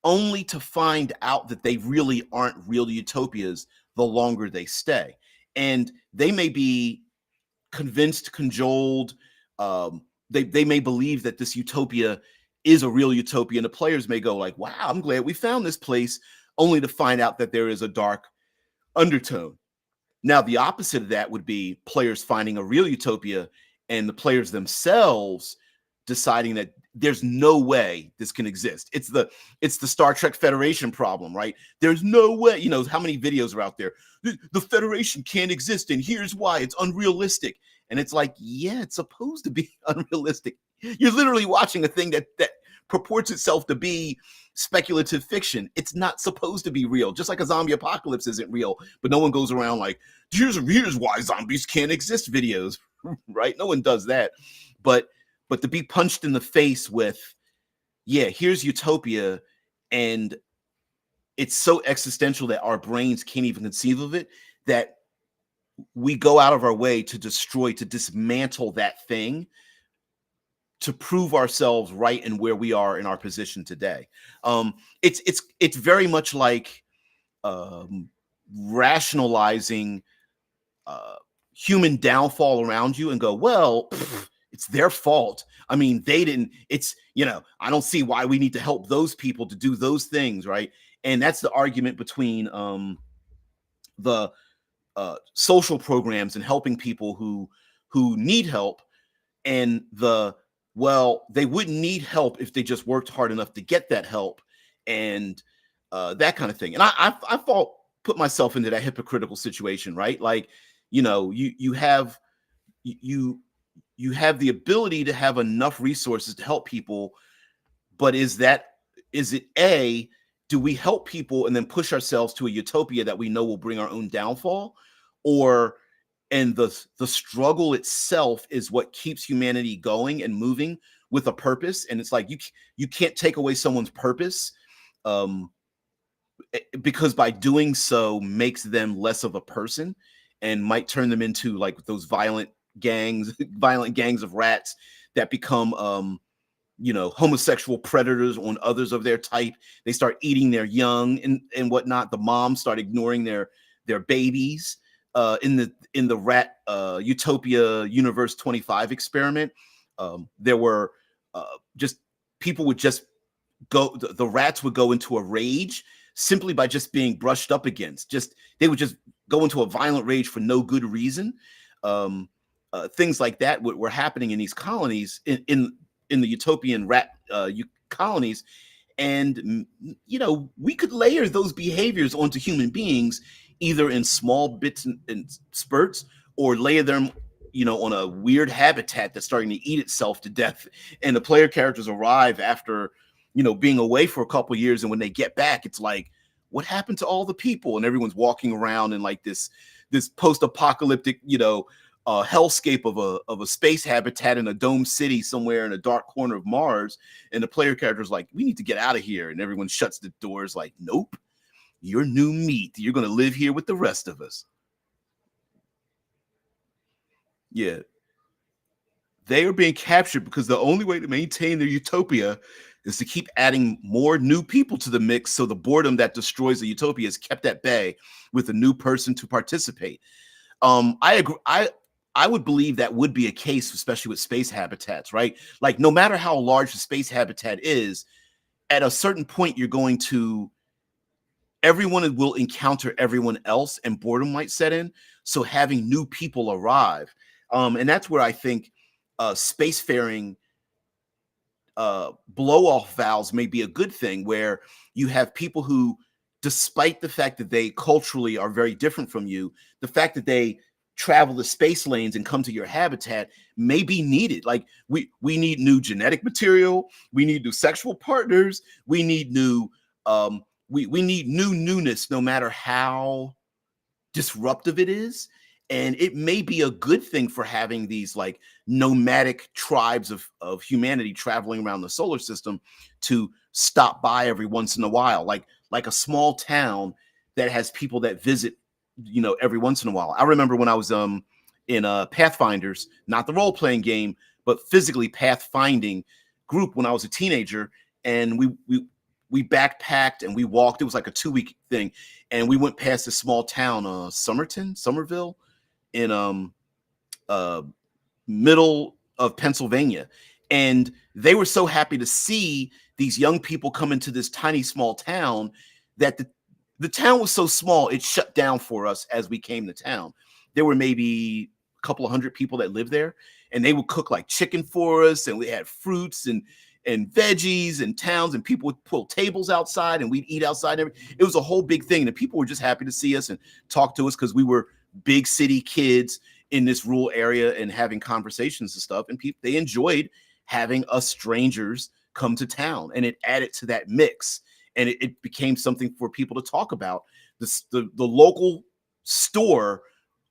only to find out that they really aren't real utopias the longer they stay. And they may be convinced, cajoled, they may believe that this utopia is a real utopia, and the players may go like, wow, I'm glad we found this place, only to find out that there is a dark undertone. Now, the opposite of that would be players finding a real utopia and the players themselves deciding that there's no way this can exist. It's the Star Trek Federation problem, right? There's no way, you know, how many videos are out there? The Federation can't exist, and here's why: it's unrealistic. And it's like, yeah, it's supposed to be unrealistic. You're literally watching a thing that purports itself to be speculative fiction. It's not supposed to be real. Just like a zombie apocalypse isn't real, but no one goes around like, here's why zombies can't exist videos, right? No one does that. But to be punched in the face with, yeah, here's utopia, and it's so existential that our brains can't even conceive of it, that we go out of our way to destroy, to dismantle that thing, to prove ourselves right in where we are in our position today. It's very much like rationalizing human downfall around you and go, well, it's their fault. I mean, they didn't, it's, you know, I don't see why we need to help those people to do those things, right? And that's the argument between the social programs and helping people who need help, and well, they wouldn't need help if they just worked hard enough to get that help, and that kind of thing. And I put myself into that hypocritical situation, right? Like, you know, you have the ability to have enough resources to help people, but is it A, do we help people and then push ourselves to a utopia that we know will bring our own downfall? Or, and the struggle itself is what keeps humanity going and moving with a purpose. And it's like, you can't take away someone's purpose, because by doing so makes them less of a person and might turn them into like those violent gangs of rats that become you know, homosexual predators on others of their type. They start eating their young and whatnot. The moms start ignoring their babies. In the rat Utopia Universe 25 experiment, there were just people would just go, the rats would go into a rage simply by just being brushed up against. They would just go into a violent rage for no good reason. Things like that were happening in these colonies, in the utopian rat colonies. And, you know, we could layer those behaviors onto human beings, either in small bits and spurts, or layer them, you know, on a weird habitat that's starting to eat itself to death. And the player characters arrive after, you know, being away for a couple of years. And when they get back, it's like, what happened to all the people? And everyone's walking around in like this post-apocalyptic, you know, hellscape of a space habitat in a domed city somewhere in a dark corner of Mars. And the player character's like, we need to get out of here. And everyone shuts the doors like, nope, you're new meat. You're going to live here with the rest of us. Yeah. They are being captured because the only way to maintain their utopia is to keep adding more new people to the mix, so the boredom that destroys the utopia is kept at bay with a new person to participate. I agree. I would believe that would be a case, especially with space habitats, right? Like, no matter how large the space habitat is, at a certain point, everyone will encounter everyone else, and boredom might set in. So having new people arrive, and that's where I think spacefaring blow-off valves may be a good thing, where you have people who, despite the fact that they culturally are very different from you, the fact that they travel the space lanes and come to your habitat may be needed. Like, we need new genetic material, we need new sexual partners, we need new we need newness, no matter how disruptive it is. And it may be a good thing for having these like nomadic tribes of humanity traveling around the solar system to stop by every once in a while, like a small town that has people that visit every once in a while. I remember when I was in Pathfinders, not the role playing game, but physically pathfinding group when I was a teenager, and we backpacked and we walked. It was like a 2-week thing, and we went past this small town, Somerville, in uh, middle of Pennsylvania, and they were so happy to see these young people come into this tiny small town that the town was so small it shut down for us as we came to town. There were maybe a couple of hundred people that lived there, and they would cook like chicken for us, and we had fruits and veggies and towns, and people would pull tables outside and we'd eat outside. It was a whole big thing, and people were just happy to see us and talk to us because we were big city kids in this rural area and having conversations and stuff. And people, they enjoyed having us strangers come to town, and it added to that mix, and it became something for people to talk about. The local store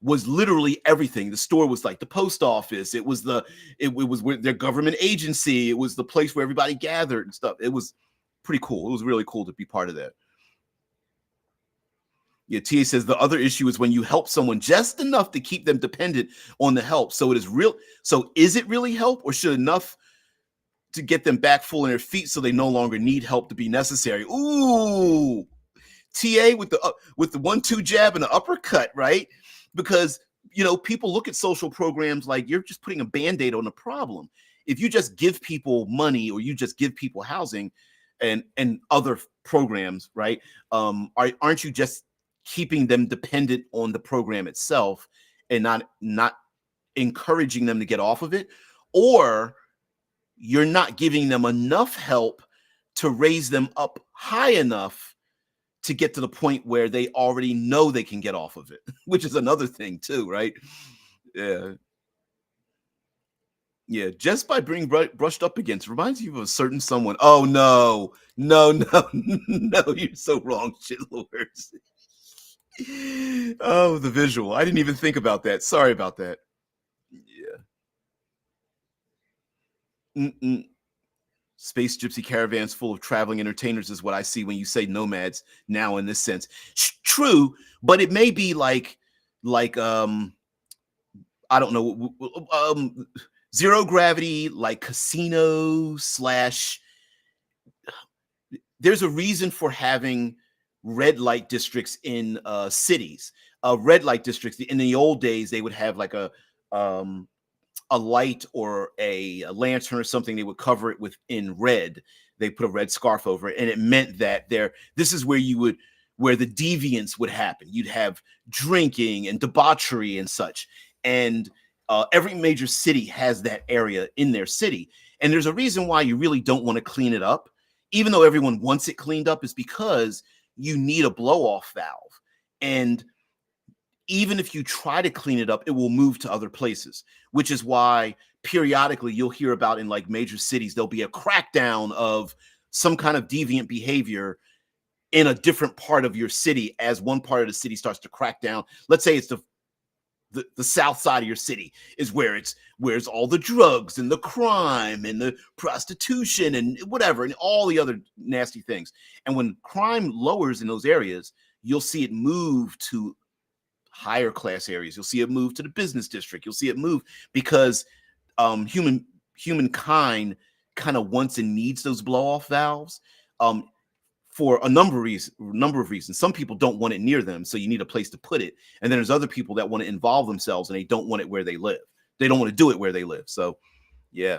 was literally everything. The store was like the post office. It was their government agency. It was the place where everybody gathered and stuff. It was pretty cool. It was really cool to be part of that. Yeah, TA says the other issue is when you help someone just enough to keep them dependent on the help. So it is real. So is it really help, or should enough to get them back full on their feet so they no longer need help to be necessary? Ooh, TA with the 1-2 jab and the uppercut, right? Because people look at social programs like you're just putting a band-aid on the problem. If you just give people money, or you just give people housing and other programs, right? Aren't you just keeping them dependent on the program itself and not encouraging them to get off of it? Or you're not giving them enough help to raise them up high enough to get to the point where they already know they can get off of it, which is another thing too, right? Yeah. Yeah, just by being brushed up against reminds you of a certain someone. Oh no, no, no, you're so wrong, shitlords. Oh, the visual. I didn't even think about that. Sorry about that. Yeah. Space gypsy caravans full of traveling entertainers is what I see when you say nomads now in this sense. True, but it may be like I don't know, zero gravity, like casino slash. There's a reason for having red light districts in cities. Red light districts in the old days, they would have like a light or a lantern or something. They would cover it in red. They put a red scarf over it, and it meant that this is where where the deviance would happen. You'd have drinking and debauchery and such. And every major city has that area in their city. And there's a reason why you really don't want to clean it up, even though everyone wants it cleaned up, is because you need a blow-off valve. And even if you try to clean it up, it will move to other places, which is why periodically you'll hear about in like major cities, there'll be a crackdown of some kind of deviant behavior in a different part of your city as one part of the city starts to crack down. Let's say it's the south side of your city is where's all the drugs and the crime and the prostitution and whatever and all the other nasty things. And when crime lowers in those areas, you'll see it move to higher class areas. You'll see it move to the business district. You'll see it move because humankind kind of wants and needs those blow-off valves for a number of reasons. Some people don't want it near them, so you need a place to put it. And then there's other people that want to involve themselves and they don't want it where they live. They don't want to do it where they live. So, yeah.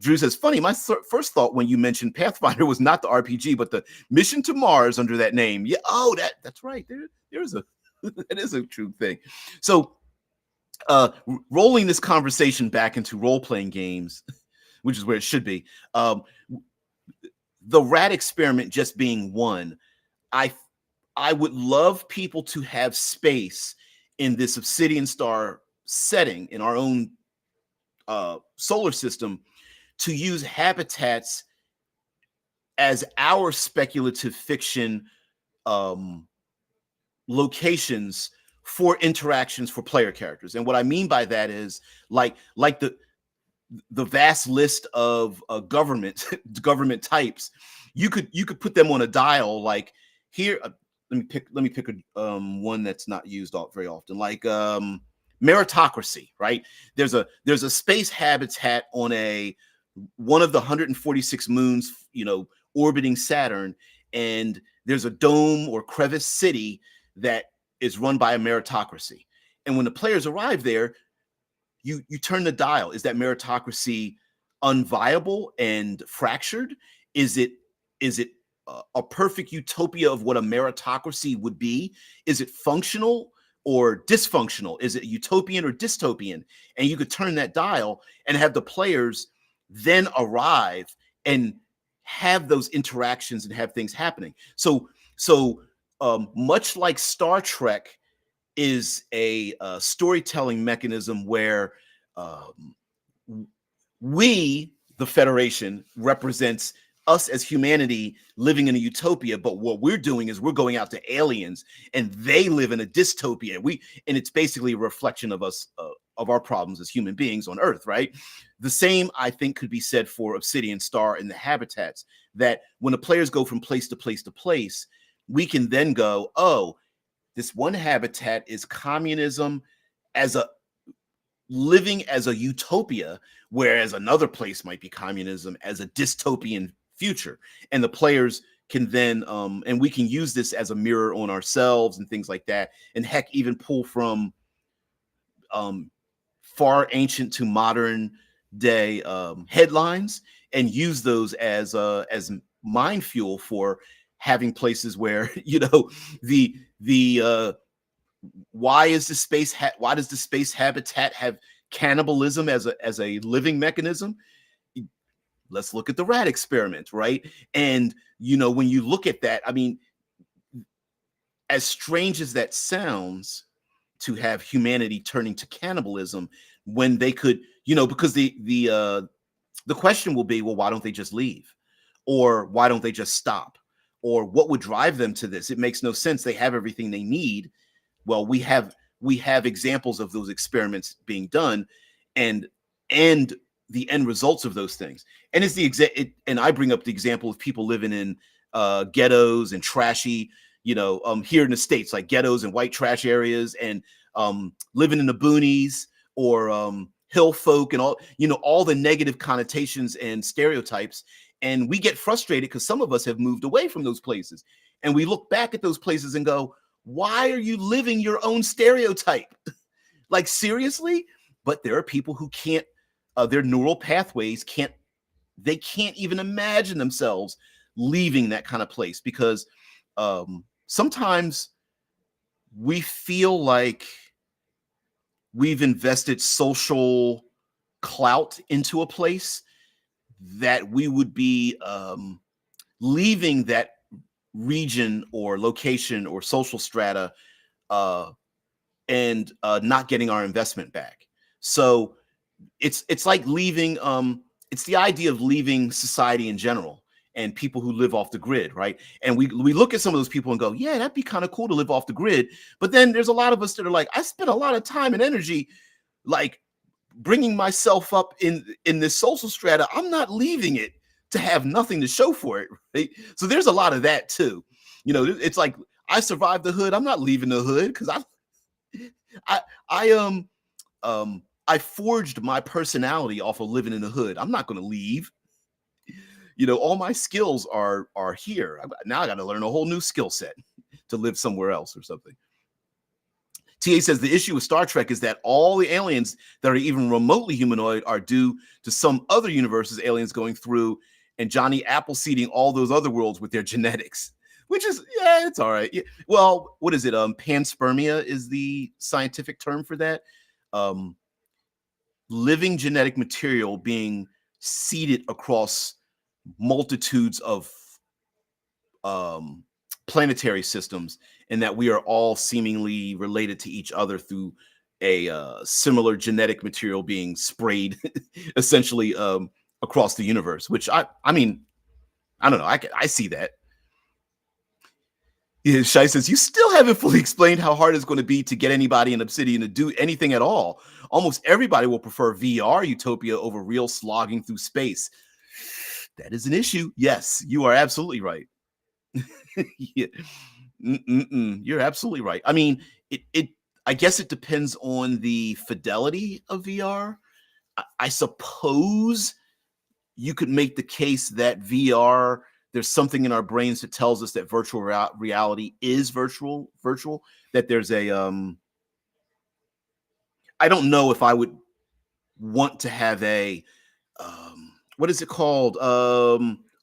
Drew says, funny, my first thought when you mentioned Pathfinder was not the RPG, but the Mission to Mars under that name. Yeah, oh, that's right. There's a that is a true thing. So rolling this conversation back into role-playing games, which is where it should be, the rat experiment just being one, I would love people to have space in this Obsidian Star setting in our own solar system to use habitats as our speculative fiction locations for interactions for player characters. And what I mean by that is like the vast list of government types, you could put them on a dial. Like here, let me pick a one that's not used very often, like meritocracy, right? There's a space habitat on one of the 146 moons, orbiting Saturn, and there's a dome or crevice city that is run by a meritocracy. And when the players arrive there, you turn the dial. Is that meritocracy unviable and fractured? Is it a perfect utopia of what a meritocracy would be? Is it functional or dysfunctional? Is it utopian or dystopian? And you could turn that dial and have the players then arrive and have those interactions and have things happening. So much like Star Trek is a storytelling mechanism where um, we, the Federation, represents us as humanity living in a utopia, but what we're doing is we're going out to aliens and they live in a dystopia. And it's basically a reflection of us, of our problems as human beings on Earth, right? The same, I think, could be said for Obsidian Star and the habitats, that when the players go from place to place to place, we can then go, oh, this one habitat is communism as a living as a utopia, whereas another place might be communism as a dystopian future. And the players can then, and we can use this as a mirror on ourselves and things like that. And heck, even pull from far ancient to modern day headlines and use those as mind fuel for having places where, the why does the space habitat have cannibalism as a living mechanism? Let's look at the rat experiment, right? And when you look at that, I mean, as strange as that sounds, to have humanity turning to cannibalism when they could, because the question will be, well, why don't they just leave? Or why don't they just stop? Or what would drive them to this? It makes no sense. They have everything they need. Well, we have examples of those experiments being done, and the end results of those things. And and I bring up the example of people living in ghettos and trashy, here in the States, like ghettos and white trash areas, and living in the boonies, or hill folk, and all the negative connotations and stereotypes. And we get frustrated because some of us have moved away from those places, and we look back at those places and go, why are you living your own stereotype? Like, seriously? But there are people who can't, their neural pathways can't even imagine themselves leaving that kind of place, because sometimes we feel like we've invested social clout into a place that we would be leaving that region or location or social strata and not getting our investment back. So it's like leaving, it's the idea of leaving society in general and people who live off the grid, right? And we look at some of those people and go, yeah, that'd be kind of cool to live off the grid. But then there's a lot of us that are like, I spent a lot of time and energy like bringing myself up in this social strata. I'm not leaving it to have nothing to show for it, right? So there's a lot of that too. It's like, I survived the hood. I'm not leaving the hood because I forged my personality off of living in the hood. I'm not going to leave. All my skills are here. Now I got to learn a whole new skill set to live somewhere else or something. TA says the issue with Star Trek is that all the aliens that are even remotely humanoid are due to some other universe's aliens going through and Johnny Appleseeding all those other worlds with their genetics, which is, yeah, it's all right. Yeah. Well, what is it? Panspermia is the scientific term for that. Living genetic material being seeded across multitudes of planetary systems, and that we are all seemingly related to each other through a similar genetic material being sprayed essentially across the universe, which I mean, I don't know. I see that. Yeah, Shai says, you still haven't fully explained how hard it's going to be to get anybody in Obsidian to do anything at all. Almost everybody will prefer VR Utopia over real slogging through space. That is an issue. Yes, you are absolutely right. Yeah. You're absolutely right. I mean, it I guess it depends on the fidelity of VR. I suppose you could make the case that VR, there's something in our brains that tells us that virtual reality is virtual, that there's a I don't know if I would want to have a what is it called?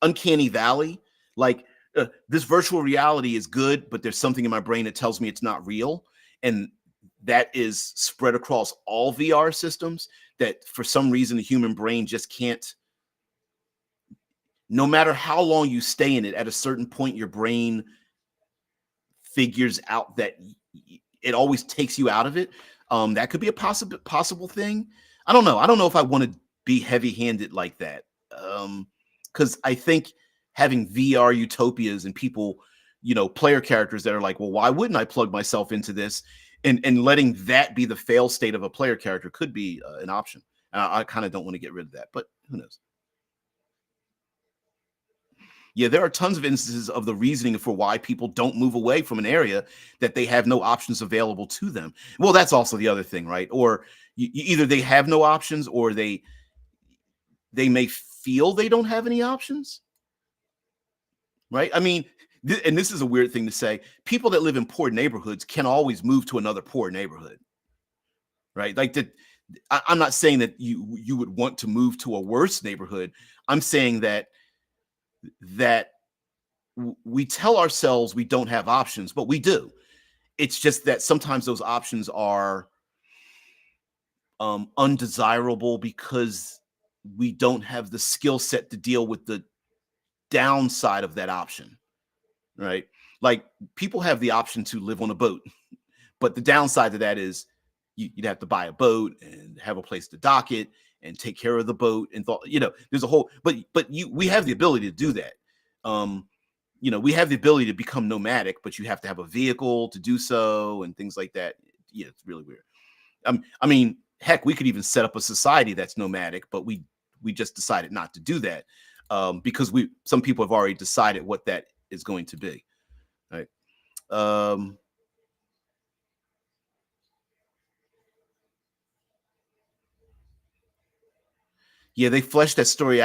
Uncanny valley. Like this virtual reality is good, but there's something in my brain that tells me it's not real. And that is spread across all VR systems, that for some reason the human brain just can't, no matter how long you stay in it, at a certain point, your brain figures out that it always takes you out of it. That could be a possible thing. I don't know. I don't know if I want to be heavy handed like that. Because I think having VR utopias and people, player characters that are like, well, why wouldn't I plug myself into this? And letting that be the fail state of a player character could be an option. I kind of don't want to get rid of that, but who knows? Yeah, there are tons of instances of the reasoning for why people don't move away from an area, that they have no options available to them. Well, that's also the other thing, right? Or either they have no options, or they may feel they don't have any options, right? I mean, and this is a weird thing to say. People that live in poor neighborhoods can always move to another poor neighborhood, right? Like that. I'm not saying that you would want to move to a worse neighborhood. I'm saying that we tell ourselves we don't have options, but we do. It's just that sometimes those options are undesirable because we don't have the skill set to deal with the downside of that option, right? Like people have the option to live on a boat, but the downside to that is you'd have to buy a boat and have a place to dock it and take care of the boat and there's a whole, we have the ability to do that. We have the ability to become nomadic, but you have to have a vehicle to do so and things like that. Yeah, it's really weird. I mean, heck, we could even set up a society that's nomadic, but we just decided not to do that because some people have already decided what that is going to be. Right. Yeah, they fleshed that story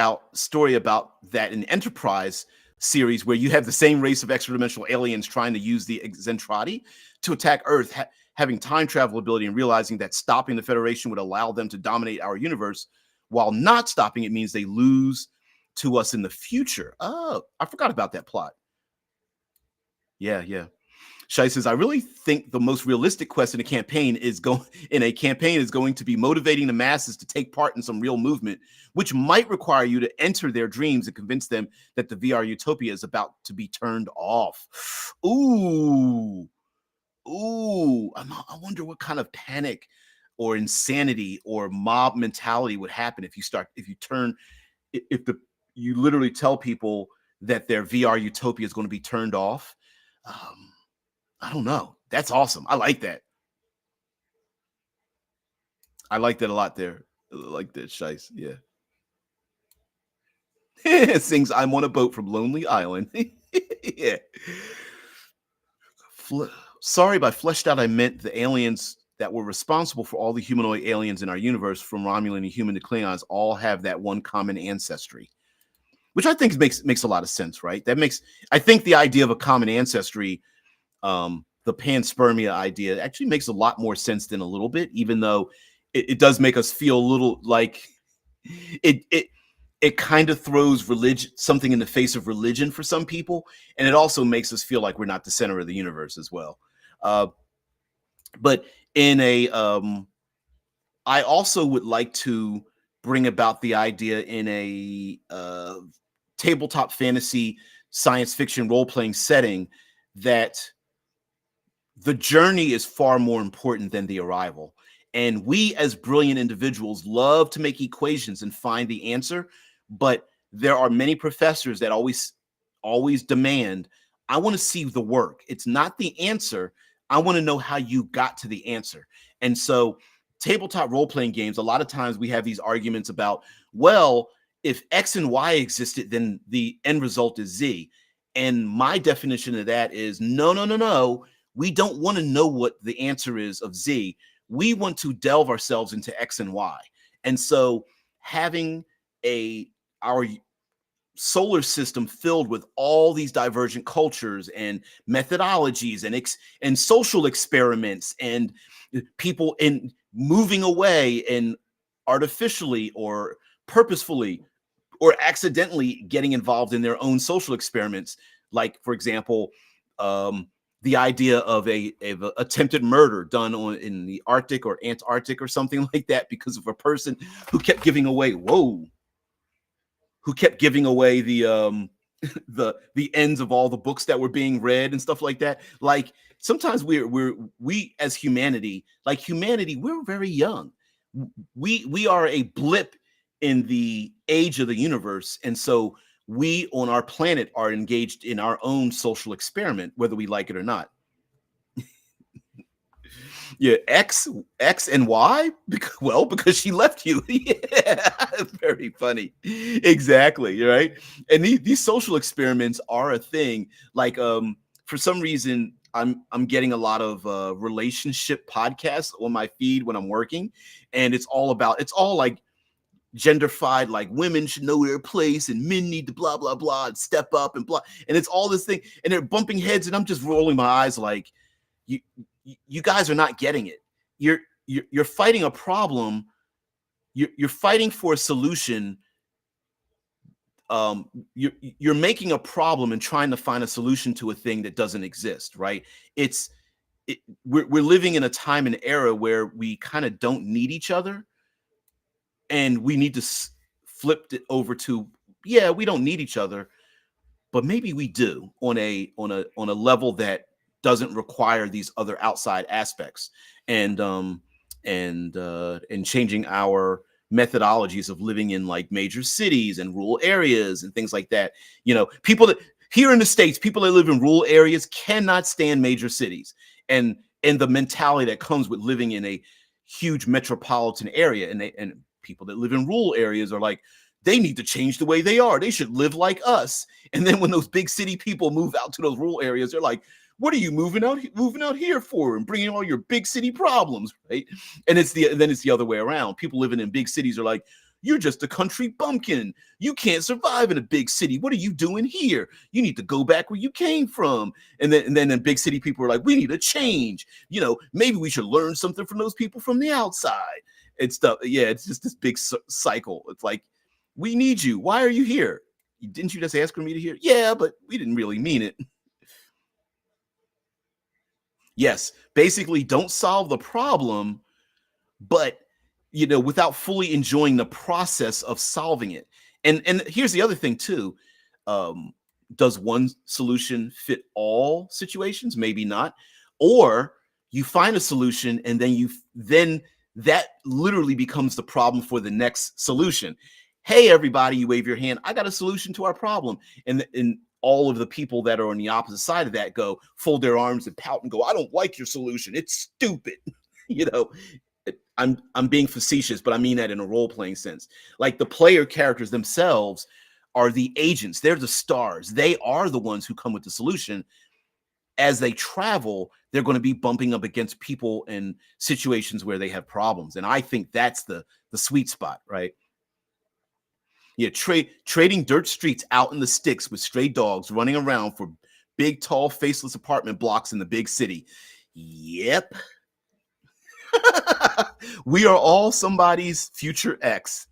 about that in Enterprise series, where you have the same race of extra-dimensional aliens trying to use the Zentradi to attack Earth, having time travel ability, and realizing that stopping the Federation would allow them to dominate our universe, while not stopping it means they lose to us in the future. Oh, I forgot about that plot. Yeah, yeah. Shai says, I really think the most realistic quest in a campaign is going to be motivating the masses to take part in some real movement, which might require you to enter their dreams and convince them that the VR utopia is about to be turned off. Ooh, I wonder what kind of panic or insanity or mob mentality would happen if you literally tell people that their VR utopia is going to be turned off. I don't know. That's awesome. I like that. I like that a lot there. I like that, Shice. Yeah. Sings I'm on a boat from Lonely Island. Yeah. Sorry, by fleshed out, I meant the aliens that were responsible for all the humanoid aliens in our universe, from Romulan and human to Klingons, all have that one common ancestry, which I think makes a lot of sense, right? I think the idea of a common ancestry, the panspermia idea, actually makes a lot more sense than a little bit, even though it does make us feel a little like it kind of throws something in the face of religion for some people, and it also makes us feel like we're not the center of the universe as well. But I also would like to bring about the idea in a tabletop fantasy science fiction role-playing setting that the journey is far more important than the arrival. And we as brilliant individuals love to make equations and find the answer, but there are many professors that always demand, I want to see the work. It's not the answer. I want to know how you got to the answer. And so tabletop role-playing games, a lot of times we have these arguments about, well, if X and Y existed, then the end result is Z. And my definition of that is no, no, no, no. We don't want to know what the answer is of Z. We want to delve ourselves into X and Y. And so having our solar system filled with all these divergent cultures and methodologies and social experiments and people in moving away and artificially or purposefully or accidentally getting involved in their own social experiments, like for example the idea of a attempted murder done in the Arctic or Antarctic or something like that because of a person who kept giving away the the ends of all the books that were being read and stuff like that. Like sometimes we as humanity, we're very young. We are a blip in the age of the universe, and so we on our planet are engaged in our own social experiment, whether we like it or not. Yeah, X and Y, because she left you. Yeah, very funny. Exactly, right? And these social experiments are a thing. Like for some reason I'm getting a lot of relationship podcasts on my feed when I'm working, and it's all like genderfied, like women should know their place and men need to blah blah blah and step up and blah, and it's all this thing, and they're bumping heads, and I'm just rolling my eyes like you you guys are not getting it. You're fighting a problem. You're fighting for a solution. You're making a problem and trying to find a solution to a thing that doesn't exist, right? We're living in a time and era where we kind of don't need each other, and we need to flip it over to, yeah, we don't need each other, but maybe we do on a level that doesn't require these other outside aspects, and changing our methodologies of living in like major cities and rural areas and things like that. You know, people that here in the States, people that live in rural areas cannot stand major cities, and the mentality that comes with living in a huge metropolitan area, and people that live in rural areas are like, they need to change the way they are. They should live like us. And then when those big city people move out to those rural areas, they're like, what are you moving out here for, and bringing all your big city problems, right? And then it's the other way around. People living in big cities are like, you're just a country bumpkin. You can't survive in a big city. What are you doing here? You need to go back where you came from. And then big city people are like, we need a change. You know, maybe we should learn something from those people from the outside and stuff. Yeah, it's just this big cycle. It's like, we need you. Why are you here? Didn't you just ask for me to hear? Yeah, but we didn't really mean it. Yes, basically don't solve the problem, but without fully enjoying the process of solving it. And here's the other thing too. Um, does one solution fit all situations? Maybe not. Or you find a solution and then that literally becomes the problem for the next solution. Hey, everybody, you wave your hand. I got a solution to our problem. And all of the people that are on the opposite side of that fold their arms and pout and go, I don't like your solution. It's stupid. you know, I'm being facetious, but I mean that in a role-playing sense. Like the player characters themselves are the agents. They're the stars. They are the ones who come with the solution. As they travel, they're going to be bumping up against people in situations where they have problems. And I think that's the sweet spot, right? Yeah, trading dirt streets out in the sticks with stray dogs running around for big, tall, faceless apartment blocks in the big city. Yep. We are all somebody's future ex.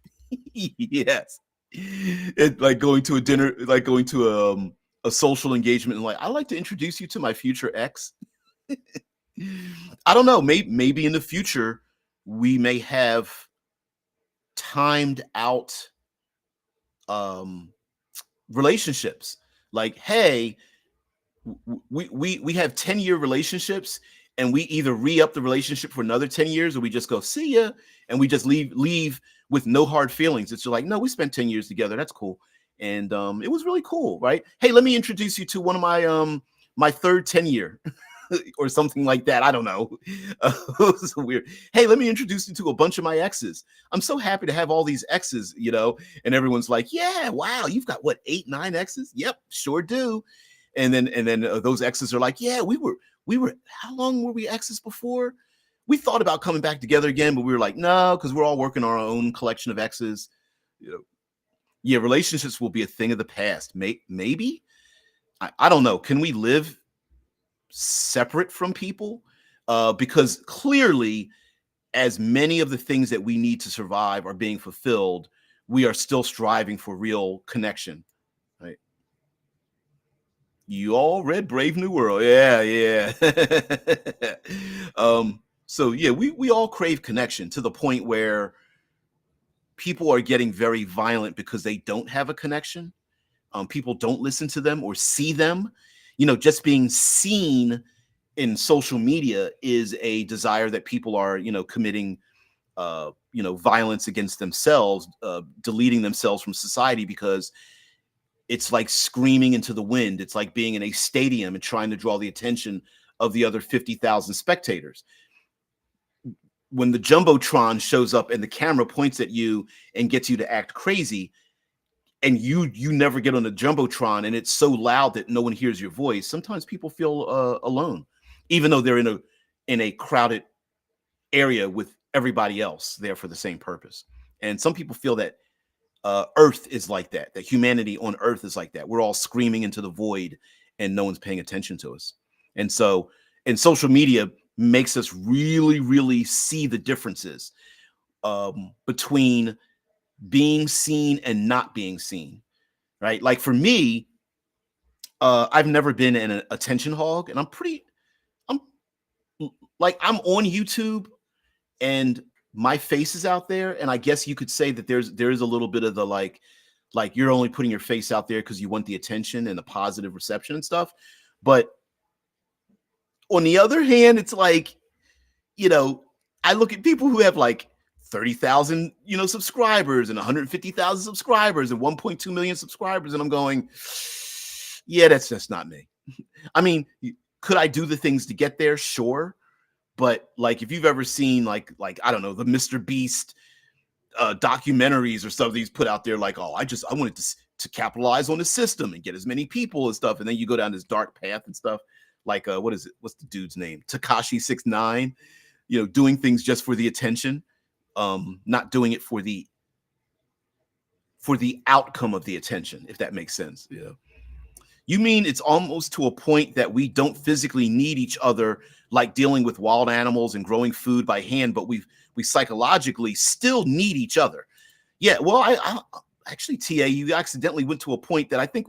Yes. It's like going to a dinner, like going to a social engagement, and like, I'd like to introduce you to my future ex. I don't know. Maybe in the future we may have timed out relationships. Like, hey, we have 10-year relationships, and we either re-up the relationship for another 10 years, or we just go see ya, and we just leave with no hard feelings. It's just like, no, we spent 10 years together. That's cool. And it was really cool, right? Hey, let me introduce you to one of my third 10-year or something like that. I don't know. It was weird. Hey, let me introduce you to a bunch of my exes. I'm so happy to have all these exes, and everyone's like, yeah, wow, you've got what, 8, 9 exes? Yep, sure do. And then those exes are like, yeah, we were how long were we exes before? We thought about coming back together again, but we were like, no, because we're all working our own collection of exes. You know, yeah, relationships will be a thing of the past. Maybe. I don't know. Can we live separate from people? Because clearly, as many of the things that we need to survive are being fulfilled, we are still striving for real connection. Right? You all read Brave New World. Yeah, yeah. So yeah, we all crave connection to the point where people are getting very violent because they don't have a connection. People don't listen to them or see them. Just being seen in social media is a desire that people are, committing, violence against themselves, deleting themselves from society because it's like screaming into the wind. It's like being in a stadium and trying to draw the attention of the other 50,000 spectators. When the Jumbotron shows up and the camera points at you and gets you to act crazy, and you never get on the Jumbotron and it's so loud that no one hears your voice, sometimes people feel alone, even though they're in a crowded area with everybody else there for the same purpose. And some people feel that Earth is like that humanity on Earth is like that. We're all screaming into the void and no one's paying attention to us. And social media makes us really, really see the differences between being seen and not being seen, right? Like for me, I've never been an attention hog, and I'm I'm on YouTube and my face is out there, and I guess you could say that there is a little bit of the like you're only putting your face out there because you want the attention and the positive reception and stuff. But on the other hand, it's like, I look at people who have like 30,000, subscribers and 150,000 subscribers and 1.2 million subscribers. And I'm going, yeah, that's just not me. I mean, could I do the things to get there? Sure. But like, if you've ever seen like, I don't know, the Mr. Beast documentaries or stuff that he's put out there, like, oh, I wanted to capitalize on the system and get as many people and stuff. And then you go down this dark path and stuff. Like, what is it? What's the dude's name? Tekashi 69, doing things just for the attention, not doing it for the outcome of the attention, if that makes sense. You mean it's almost to a point that we don't physically need each other, like dealing with wild animals and growing food by hand, but we psychologically still need each other. Yeah, well, I actually, TA, you accidentally went to a point that I think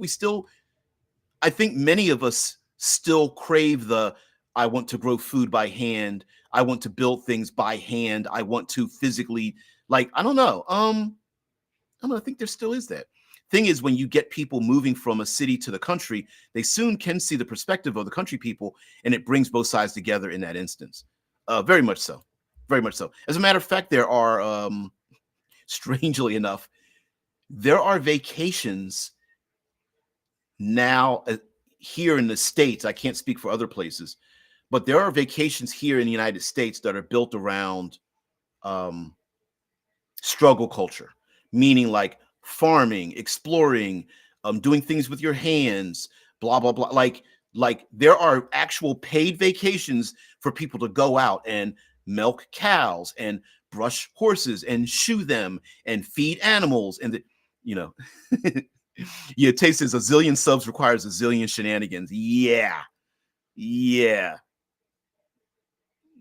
many of us still crave I want to grow food by hand. I want to build things by hand. I want to physically, I don't know. I think there still is that. Thing is, when you get people moving from a city to the country, they soon can see the perspective of the country people, and it brings both sides together in that instance. Very much so. Very much so. As a matter of fact, there are, strangely enough, there are vacations now here in the States. I can't speak for other places, but there are vacations here in the United States that are built around struggle culture, meaning like farming, exploring, doing things with your hands, blah, blah, blah. Like there are actual paid vacations for people to go out and milk cows and brush horses and shoe them and feed animals. And, yeah, Tay says a zillion subs requires a zillion shenanigans. Yeah.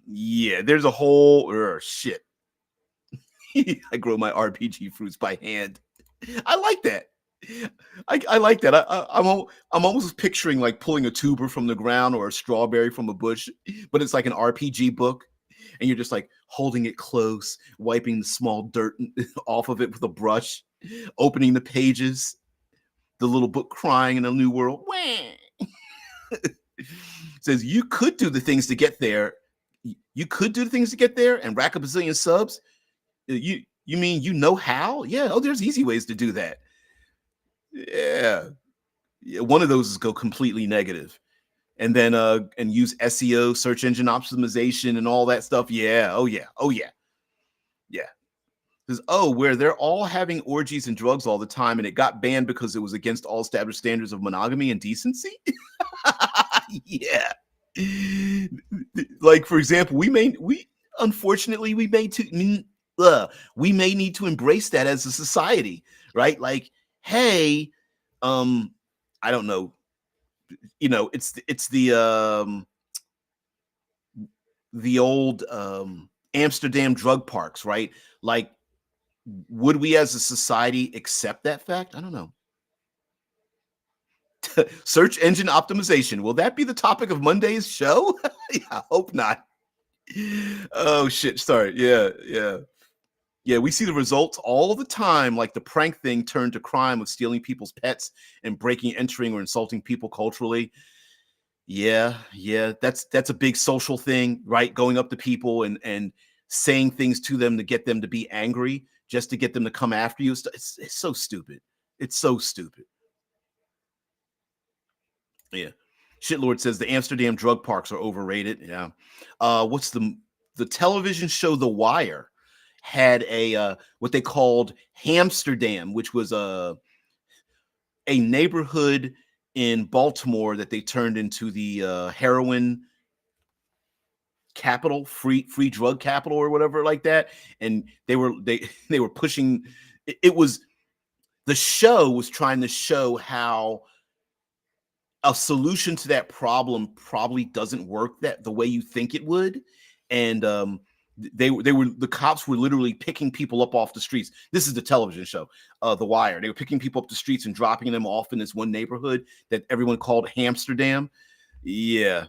There's a whole shit. I grow my RPG fruits by hand. I like that. I like that. I'm almost picturing like pulling a tuber from the ground or a strawberry from a bush, but it's like an RPG book, and you're just like holding it close, wiping the small dirt off of it with a brush, opening the pages, the little book crying in a new world. Says you could do the things to get there. You could do the things to get there and rack up a zillion subs. You mean how? Yeah. Oh, there's easy ways to do that. Yeah. One of those is go completely negative, and then and use SEO, search engine optimization, and all that stuff. Yeah. Oh yeah. Says, oh, where they're all having orgies and drugs all the time, and it got banned because it was against all established standards of monogamy and decency. Yeah. Like, for example, we unfortunately we may need to embrace that as a society, right? Like, hey, I don't know, it's the old Amsterdam drug parks, right? Like, would we as a society accept that fact? I don't know. Search engine optimization. Will that be the topic of Monday's show? Yeah, I hope not. Oh shit. Sorry. Yeah, yeah. Yeah, we see the results all the time, like the prank thing turned to crime of stealing people's pets and breaking, entering, or insulting people culturally. Yeah, yeah, that's a big social thing, right? Going up to people and saying things to them to get them to be angry, just to get them to come after you. It's so stupid. It's so stupid. Yeah. Shitlord says the Amsterdam drug parks are overrated. Yeah. What's the television show The Wire had a what they called Hamsterdam, which was a neighborhood in Baltimore that they turned into the heroin capital, free drug capital or whatever like that. And they were pushing it was the show was trying to show how a solution to that problem probably doesn't work that the way you think it would. And the cops were literally picking people up off the streets. This is the television show, The Wire. They were picking people up the streets and dropping them off in this one neighborhood that everyone called Hamsterdam. Yeah.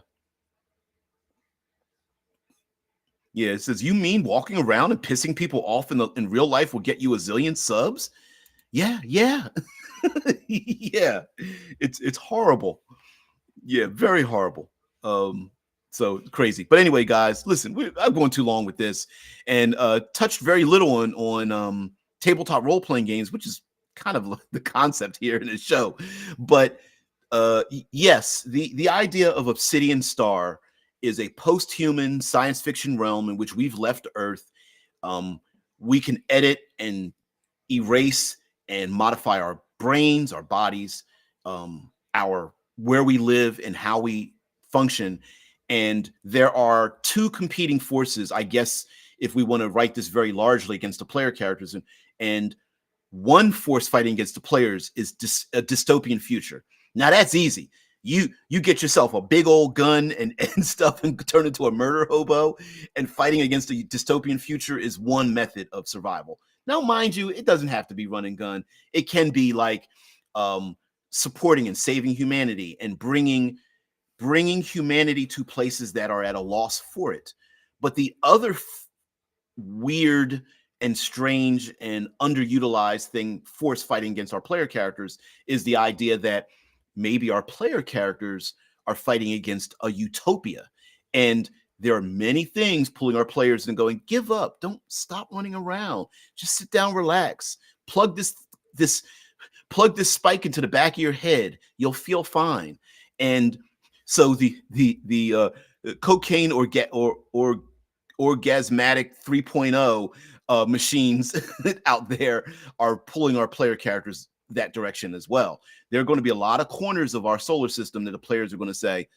Yeah, it says, you mean walking around and pissing people off in real life will get you a zillion subs? Yeah, yeah. Yeah. It's horrible. Yeah, very horrible. So crazy. But anyway, guys, listen, I'm going too long with this, and touched very little on tabletop role playing games, which is kind of the concept here in this show. But yes, the idea of Obsidian Star is a post-human science fiction realm in which we've left Earth. We can edit and erase and modify our brains, our bodies, our where we live and how we function. And there are two competing forces, I guess, if we want to write this very largely against the player characters. And one force fighting against the players is a dystopian future. Now that's easy. You get yourself a big old gun and stuff and turn into a murder hobo, and fighting against a dystopian future is one method of survival. Now, mind you, it doesn't have to be run and gun. It can be like supporting and saving humanity and bringing humanity to places that are at a loss for it. But the other weird and strange and underutilized thing, force fighting against our player characters, is the idea that maybe our player characters are fighting against a utopia. And there are many things pulling our players and going, give up, don't stop running around, just sit down, relax, plug this spike into the back of your head, you'll feel fine. And so the cocaine or orgasmatic 3.0 machines out there are pulling our player characters that direction as well. There are going to be a lot of corners of our solar system that the players are going to say,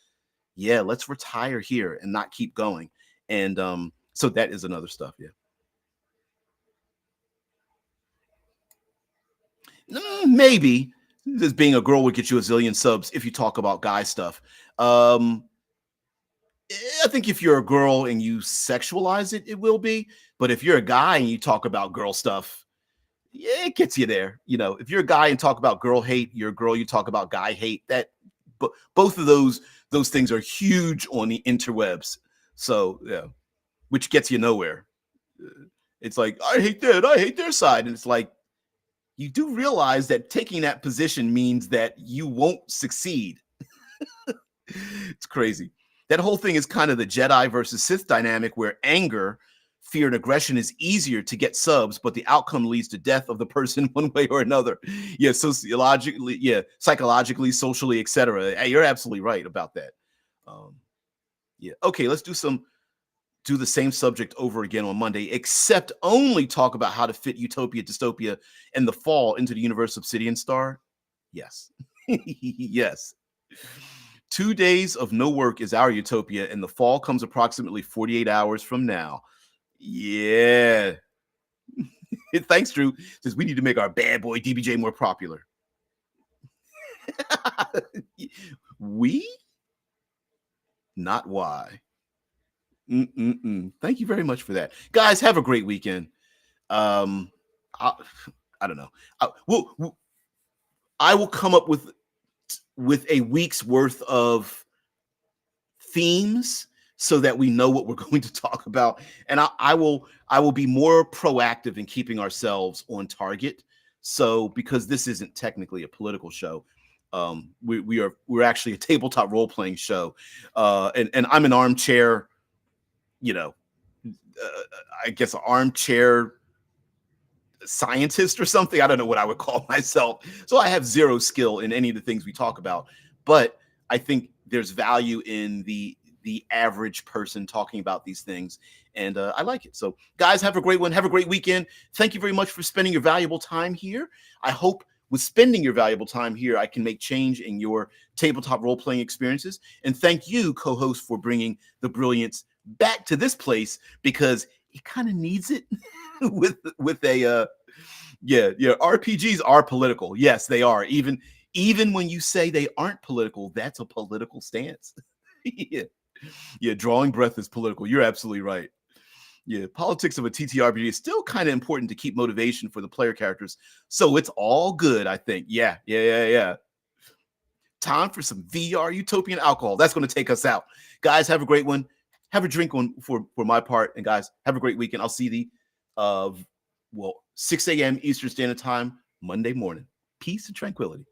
yeah, let's retire here and not keep going. And so that is another stuff. Yeah. Maybe just being a girl would get you a zillion subs if you talk about guy stuff. I think if you're a girl and you sexualize it, it will be. But if you're a guy and you talk about girl stuff, yeah, it gets you there. You know, if you're a guy and talk about girl hate, you're a girl, you talk about guy hate. That, but both of those things are huge on the interwebs. So yeah, which gets you nowhere. It's like, I hate that, I hate their side, and it's like, you do realize that taking that position means that you won't succeed. It's crazy. That whole thing is kind of the Jedi versus Sith dynamic, where anger, fear, and aggression is easier to get subs, but the outcome leads to death of the person one way or another. Yeah, sociologically, yeah, psychologically, socially, etc. Hey, you're absolutely right about that. Yeah. Okay, let's do some do the same subject over again on Monday, except only talk about how to fit Utopia, Dystopia, and the fall into the universe of Obsidian Star? Yes. Yes. 2 days of no work is our Utopia, and the fall comes approximately 48 hours from now. Yeah. Thanks, Drew. Says we need to make our bad boy DBJ more popular. We? Not why. Thank you very much for that. Guys, have a great weekend. I, I don't know. I will come up with a week's worth of themes so that we know what we're going to talk about, and I will be more proactive in keeping ourselves on target. So because this isn't technically a political show, we're actually a tabletop role playing show, and I'm an armchair, I guess an armchair scientist or something. I don't know what I would call myself. So I have zero skill in any of the things we talk about, but I think there's value in the average person talking about these things, and I like it. So guys, have a great one. Have a great weekend. Thank you very much for spending your valuable time here. I hope with spending your valuable time here, I can make change in your tabletop role-playing experiences. And thank you, co-host, for bringing the brilliance back to this place, because it kind of needs it. with a RPGs are political. Yes, they are. Even when you say they aren't political, that's a political stance. Yeah, drawing breath is political. You're absolutely right. Yeah, politics of a TTRPG is still kind of important to keep motivation for the player characters. So it's all good, I think. Yeah. Time for some VR utopian alcohol. That's going to take us out. Guys, have a great one. Have a drink for my part. And guys, have a great weekend. I'll see you 6 a.m. Eastern Standard Time, Monday morning. Peace and tranquility.